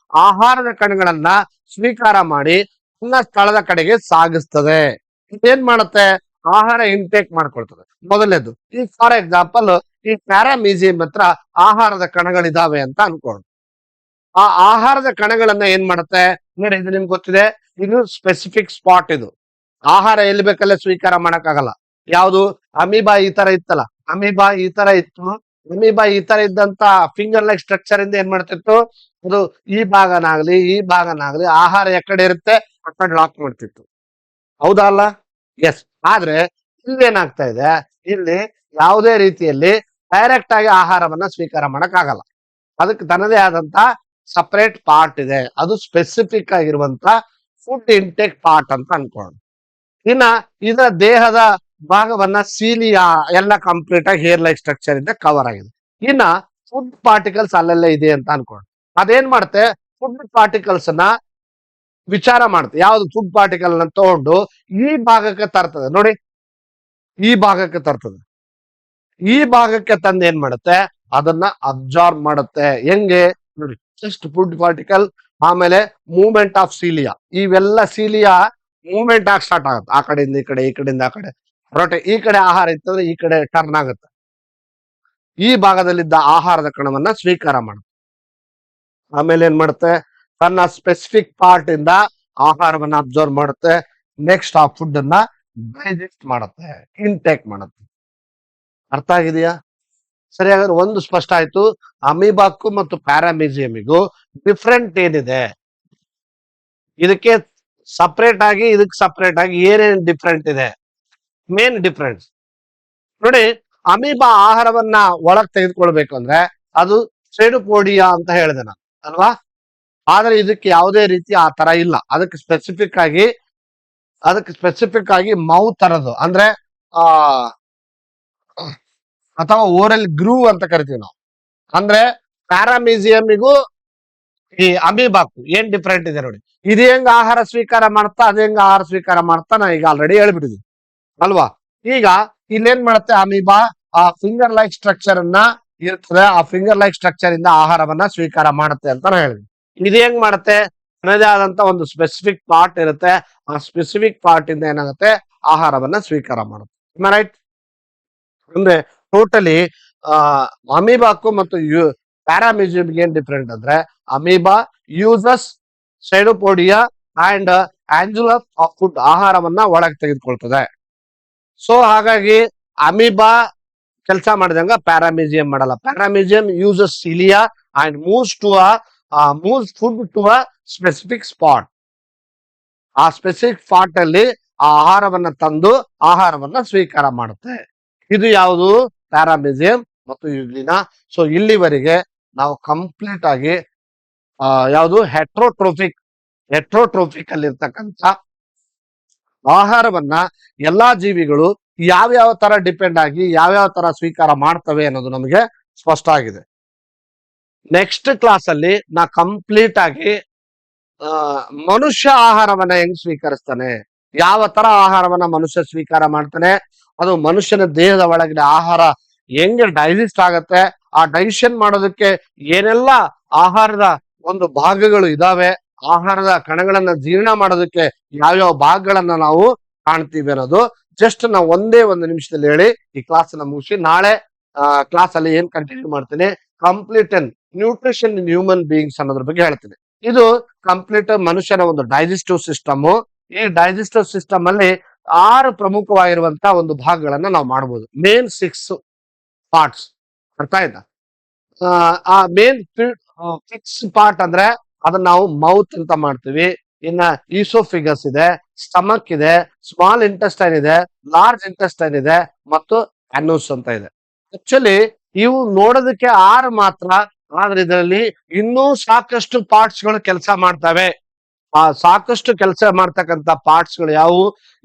ಆಹಾರದ ಕಣಗಳನ್ನ ಸ್ವೀಕಾರ ಮಾಡಿ ತನ್ನ ಸ್ಥಳದ ಕಡೆಗೆ ಸಾಗಿಸ್ತದೆ. ಏನ್ ಮಾಡುತ್ತೆ? ಆಹಾರ ಇಂಟೇಕ್ ಮಾಡ್ಕೊಳ್ತದೆ. ಮೊದಲನೇದು, ಈಗ ಫಾರ್ ಎಕ್ಸಾಂಪಲ್ ಈ ಪ್ಯಾರಾಮಿಸಿಯಂ ಹತ್ರ ಆಹಾರದ ಕಣಗಳಿದಾವೆ ಅಂತ ಅನ್ಕೊಳ್ಳಿ. ಆ ಆಹಾರದ ಕಣಗಳನ್ನ ಏನ್ ಮಾಡುತ್ತೆ ನೋಡಿ, ಇದು ನಿಮ್ಗೆ ಗೊತ್ತಿದೆ, ಇದು ಸ್ಪೆಸಿಫಿಕ್ ಸ್ಪಾಟ್. ಇದು ಆಹಾರ ಎಲ್ಲಿ ಬೇಕಲ್ಲೇ ಸ್ವೀಕಾರ ಮಾಡಕ್ಕಾಗಲ್ಲ. ಯಾವುದು ಅಮೀಬಾ ಈ ತರ ಇತ್ತಲ್ಲ, ಅಮೀಬಾ ಈ ತರ ಇತ್ತು. ಅಮೀಬಾ ಈ ತರ ಇದ್ದಂತ ಫಿಂಗರ್ ಲೈಕ್ ಸ್ಟ್ರಕ್ಚರ್ ಇಂದ ಏನ್ ಮಾಡ್ತಿತ್ತು, ಅದು ಈ ಭಾಗನಾಗ್ಲಿ ಆಹಾರ ಎಕಡೆ ಇರುತ್ತೆ ಆ ಕಡೆ ಲಾಕ್ ಮಾಡ್ತಿತ್ತು. ಹೌದಾ ಅಲ್ಲ? ಎಸ್. ಆದ್ರೆ ಇಲ್ಲೇನಾಗ್ತಾ ಇದೆ, ಇಲ್ಲಿ ಯಾವುದೇ ರೀತಿಯಲ್ಲಿ ಡೈರೆಕ್ಟ್ ಆಗಿ ಆಹಾರವನ್ನ ಸ್ವೀಕಾರ ಮಾಡಕ್ ಆಗಲ್ಲ. ಅದಕ್ಕೆ ತನ್ನದೇ ಆದಂತ ಸಪರೇಟ್ ಪಾರ್ಟ್ ಇದೆ. ಅದು ಸ್ಪೆಸಿಫಿಕ್ ಆಗಿರುವಂತ ಫುಡ್ ಇಂಟೇಕ್ ಪಾರ್ಟ್ ಅಂತ ಅನ್ಕೊಳ್ಳೋಣ. ಇನ್ನ ಇದರ ದೇಹದ ಭಾಗವನ್ನ ಸೀಲಿಯಾ ಎಲ್ಲ ಕಂಪ್ಲೀಟ್ ಆಗಿ ಹೇರ್ ಲೈಕ್ ಸ್ಟ್ರಕ್ಚರ್ ಇಂದ ಕವರ್ ಆಗಿದೆ. ಇನ್ನ ಫುಡ್ ಪಾರ್ಟಿಕಲ್ಸ್ ಅಲ್ಲೆಲ್ಲ ಇದೆ ಅಂತ ಅನ್ಕೊಳ್ಳೋಣ. ಅದೇನ್ ಮಾಡುತ್ತೆ, ಫುಡ್ ಪಾರ್ಟಿಕಲ್ಸ್ ನ ವಿಚಾರ ಮಾಡುತ್ತೆ. ಯಾವ್ದು ಫುಡ್ ಪಾರ್ಟಿಕಲ್ ನ ತಗೊಂಡು ಈ ಭಾಗಕ್ಕೆ ತರ್ತದೆ. ನೋಡಿ, ಈ ಭಾಗಕ್ಕೆ ತರ್ತದೆ. ಈ ಭಾಗಕ್ಕೆ ತಂದು ಏನ್ ಮಾಡುತ್ತೆ, ಅದನ್ನ ಅಬ್ಸಾರ್ಬ್ ಮಾಡುತ್ತೆ. ಹೆಂಗೆ ನೋಡಿ, ಜಸ್ಟ್ ಫುಡ್ ಪಾರ್ಟಿಕಲ್, ಆಮೇಲೆ ಮೂವ್ಮೆಂಟ್ ಆಫ್ ಸೀಲಿಯಾ. ಇವೆಲ್ಲ ಸೀಲಿಯಾ ಮೂವ್ಮೆಂಟ್ ಆಗಿ ಸ್ಟಾರ್ಟ್ ಆಗುತ್ತೆ. ಆ ಕಡೆಯಿಂದ ಈ ಕಡೆ, ಈ ಕಡೆಯಿಂದ ಆ ಕಡೆ ರೊಟೇಟ್. ಈ ಕಡೆ ಆಹಾರ ಇತ್ತಂದ್ರೆ ಈ ಕಡೆ ಟರ್ನ್ ಆಗುತ್ತೆ. ಈ ಭಾಗದಲ್ಲಿದ್ದ ಆಹಾರದ ಕಣವನ್ನ ಸ್ವೀಕಾರ ಮಾಡುತ್ತೆ. ಆಮೇಲೆ ಏನ್ ಮಾಡುತ್ತೆ, ತನ್ನ ಸ್ಪೆಸಿಫಿಕ್ ಪಾರ್ಟ್ ಇಂದ ಆಹಾರವನ್ನ ಅಬ್ಸರ್ವ್ ಮಾಡುತ್ತೆ. ನೆಕ್ಸ್ಟ್ ಆ ಫುಡ್ ಅನ್ನ ಡೈಜೆಸ್ಟ್ ಮಾಡುತ್ತೆ, ಇಂಟೇಕ್ ಮಾಡುತ್ತೆ. ಅರ್ಥ ಆಗಿದೆಯಾ? ಸರಿ, ಹಾಗಾದ್ರೆ ಒಂದು ಸ್ಪಷ್ಟ ಆಯ್ತು. ಅಮೀಬಾಕ್ಕೂ ಮತ್ತು ಪ್ಯಾರಾಮೀಸಿಯಮಿಗೂ ಡಿಫ್ರೆಂಟ್ ಏನಿದೆ, ಇದಕ್ಕೆ ಸಪರೇಟ್ ಆಗಿ ಇದಕ್ಕೆ ಸಪರೇಟ್ ಆಗಿ ಏನೇನು ಡಿಫ್ರೆಂಟ್ ಇದೆ, ಮೇನ್ ಡಿಫ್ರೆನ್ಸ್ ನೋಡಿ. ಅಮೀಬಾ ಆಹಾರವನ್ನ ಒಳಗ್ ತೆಗೆದುಕೊಳ್ಬೇಕು ಅಂದ್ರೆ ಅದು ಸೆಡುಪೋಡಿಯಾ ಅಂತ ಹೇಳಿದೆ ನಾನು ಅಲ್ವಾ. ಆದ್ರೆ ಇದಕ್ಕೆ ಯಾವುದೇ ರೀತಿ ಆ ತರ ಇಲ್ಲ. ಅದಕ್ಕೆ ಸ್ಪೆಸಿಫಿಕ್ ಆಗಿ ಮೌತ್ ತರದು ಅಂದ್ರೆ ಆ ಅಥವಾ ಓರಲ್ ಗ್ರೂ ಅಂತ ಕರಿತೀವಿ ನಾವು. ಅಂದ್ರೆ ಪ್ಯಾರಾಮೀಸಿಯಮಿಗೂ ಈ ಅಮೀಬಾಕು ಏನ್ ಡಿಫ್ರೆಂಟ್ ಇದೆ ನೋಡಿ. ಇದು ಹೆಂಗ್ ಆಹಾರ ಸ್ವೀಕಾರ ಮಾಡ್ತಾ, ಅದ ಹೆಂಗ್ ಆಹಾರ ಸ್ವೀಕಾರ ಮಾಡ್ತಾ ನಾ ಈಗ ಆಲ್ರೆಡಿ ಹೇಳ್ಬಿಟ್ಟಿದ್ದೀನಿ ಅಲ್ವಾ. ಈಗ ಇಲ್ಲೇನ್ ಮಾಡುತ್ತೆ, ಅಮೀಬಾ ಆ ಫಿಂಗರ್ ಲೈಕ್ ಸ್ಟ್ರಕ್ಚರ್ ಅನ್ನ ಇರ್ತದೆ, ಆ ಫಿಂಗರ್ ಲೈಕ್ ಸ್ಟ್ರಕ್ಚರ್ ಇಂದ ಆಹಾರವನ್ನ ಸ್ವೀಕಾರ ಮಾಡುತ್ತೆ ಅಂತ ನಾ ಹೇಳಿದ್ವಿ. ಇದು ಹೆಂಗ್ ಮಾಡುತ್ತೆ, ತನ್ನದೇ ಆದಂತ ಒಂದು ಸ್ಪೆಸಿಫಿಕ್ ಪಾರ್ಟ್ ಇರುತ್ತೆ. ಆ ಸ್ಪೆಸಿಫಿಕ್ ಪಾರ್ಟ್ ಇಂದ ಏನಾಗುತ್ತೆ, ಆಹಾರವನ್ನ ಸ್ವೀಕಾರ ಮಾಡುತ್ತೆ. ರೈಟ್? ಅಂದ್ರೆ ಟೋಟಲಿ ಅಮೀಬಾಕ್ಕೂ ಮತ್ತು ಪ್ಯಾರಾಮೀಸಿಯಂಗೆ ಏನ್ ಡಿಫ್ರೆಂಟ್ ಅಂದ್ರೆ, amoeba uses pseudopodia and engulfs of food, ಆಹಾರವನ್ನ ಒಳಗೆ ತೆಗೆದುಕೊಳ್ತದೆ. ಸೊ ಹಾಗಾಗಿ ಅಮೀಬಾ ಕೆಲಸ ಮಾಡಿದಂಗ ಪ್ಯಾರಾಮೀಸಿಯಂ ಮಾಡಲ್ಲ. Paramecium uses cilia and moves food to a specific spot. ಆ ಸ್ಪೆಸಿಫಿಕ್ ಸ್ಪಾಟ್ ಅಲ್ಲಿ ಆ ಆಹಾರವನ್ನ ತಂದು ಆಹಾರವನ್ನ ಸ್ವೀಕಾರ ಮಾಡುತ್ತೆ. ಇದು ಯಾವುದು, ಪ್ಯಾರಾಮೀಸಿಯಂ ಮತ್ತು ಯುಗ್ಲಿನಾ. ಸೊ ಇಲ್ಲಿವರೆಗೆ ನಾವು ಕಂಪ್ಲೀಟ್ ಆಗಿ ಯಾವುದು ಹೆಟ್ರೋಟ್ರೋಫಿಕ್ ಅಲ್ಲಿ ಇರ್ತಕ್ಕಂಥ ಆಹಾರವನ್ನ ಎಲ್ಲಾ ಜೀವಿಗಳು ಯಾವ್ಯಾವ ತರ ಡಿಪೆಂಡ್ ಆಗಿ ಯಾವ್ಯಾವ ತರ ಸ್ವೀಕಾರ ಮಾಡ್ತವೆ ಅನ್ನೋದು ನಮಗೆ ಸ್ಪಷ್ಟ ಆಗಿದೆ. ನೆಕ್ಸ್ಟ್ ಕ್ಲಾಸ್ ಅಲ್ಲಿ ನಾ ಕಂಪ್ಲೀಟ್ ಆಗಿ ಮನುಷ್ಯ ಆಹಾರವನ್ನ ಹೆಂಗ್ ಸ್ವೀಕರಿಸ್ತಾನೆ, ಯಾವ ತರ ಆಹಾರವನ್ನ ಮನುಷ್ಯ ಸ್ವೀಕಾರ ಮಾಡ್ತಾನೆ, ಅದು ಮನುಷ್ಯನ ದೇಹದ ಒಳಗಿನ ಆಹಾರ ಹೆಂಗೆ ಡೈಜೆಸ್ಟ್ ಆಗತ್ತೆ, ಆ ಡೈಜೆಷನ್ ಮಾಡೋದಕ್ಕೆ ಏನೆಲ್ಲ ಆಹಾರದ ಒಂದು ಭಾಗಗಳು ಇದಾವೆ, ಆಹಾರದ ಕಣಗಳನ್ನ ಜೀರ್ಣ ಮಾಡೋದಕ್ಕೆ ಯಾವ್ಯಾವ ಭಾಗಗಳನ್ನ ನಾವು ಕಾಣ್ತೀವಿ ಅನ್ನೋದು ಜಸ್ಟ್ ನಾವು ಒಂದೇ ಒಂದು ನಿಮಿಷದಲ್ಲಿ ಹೇಳಿ ಈ ಕ್ಲಾಸ್ ಅನ್ನ ಮುಗಿಸಿ ನಾಳೆ ಕ್ಲಾಸ್ ಅಲ್ಲಿ ಏನ್ ಕಂಟಿನ್ಯೂ ಮಾಡ್ತೀನಿ, complete and nutrition in human beings ಅನ್ನೋದ್ರ ಬಗ್ಗೆ ಹೇಳ್ತೀನಿ. ಇದು ಕಂಪ್ಲೀಟ್ ಮನುಷ್ಯನ ಒಂದು ಡೈಜೆಸ್ಟಿವ್ ಸಿಸ್ಟಮ್. ಈ ಡೈಜೆಸ್ಟಿವ್ ಸಿಸ್ಟಮ್ ಅಲ್ಲಿ 6 ಪ್ರಮುಖವಾಗಿರುವಂತಹ ಒಂದು ಭಾಗಗಳನ್ನ ನಾವು ಮಾಡಬಹುದು. Main 6 parts. ಅರ್ಥ ಆಯ್ತಾ? ಆ ಮೇನ್ 6 ಪಾರ್ಟ್ ಅಂದ್ರೆ ಅದನ್ನ ನಾವು ಮೌತ್ ಅಂತ ಮಾಡ್ತೀವಿ. ಇನ್ನ ಈಸೋಫಿಗಸ್ ಇದೆ, ಸ್ಟಮಕ್ ಇದೆ, ಸ್ಮಾಲ್ ಇಂಟೆಸ್ಟೈನ್ ಇದೆ, ಲಾರ್ಜ್ ಇಂಟೆಸ್ಟೈನ್ ಇದೆ ಮತ್ತು ಅನೂಸ್ ಅಂತ ಇದೆ. ಆಕ್ಚುಲಿ ಇವು ನೋಡೋದಕ್ಕೆ 6 ಮಾತ್ರ, ಆದ್ರೆ ಇದರಲ್ಲಿ ಇನ್ನೂ ಸಾಕಷ್ಟು ಪಾರ್ಟ್ಸ್ ಗಳು ಕೆಲಸ ಮಾಡ್ತವೆ. ಆ ಸಾಕಷ್ಟು ಕೆಲಸ ಮಾಡ್ತಕ್ಕಂಥ ಪಾರ್ಟ್ಸ್ ಗಳು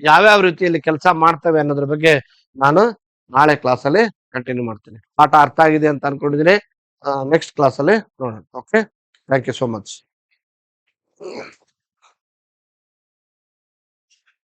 ಯಾವ್ಯಾವ ರೀತಿಯಲ್ಲಿ ಕೆಲಸ ಮಾಡ್ತವೆ ಅನ್ನೋದ್ರ ಬಗ್ಗೆ ನಾನು ನಾಳೆ ಕ್ಲಾಸ್ ಅಲ್ಲಿ ಕಂಟಿನ್ಯೂ ಮಾಡ್ತೀನಿ. ಪಾಠ ಅರ್ಥ ಆಗಿದೆ ಅಂತ ಅನ್ಕೊಂಡಿದ್ದೀನಿ. ನೆಕ್ಸ್ಟ್ ಕ್ಲಾಸ್ ಅಲ್ಲಿ ನೋಡೋಣ. Okay, thank you so much.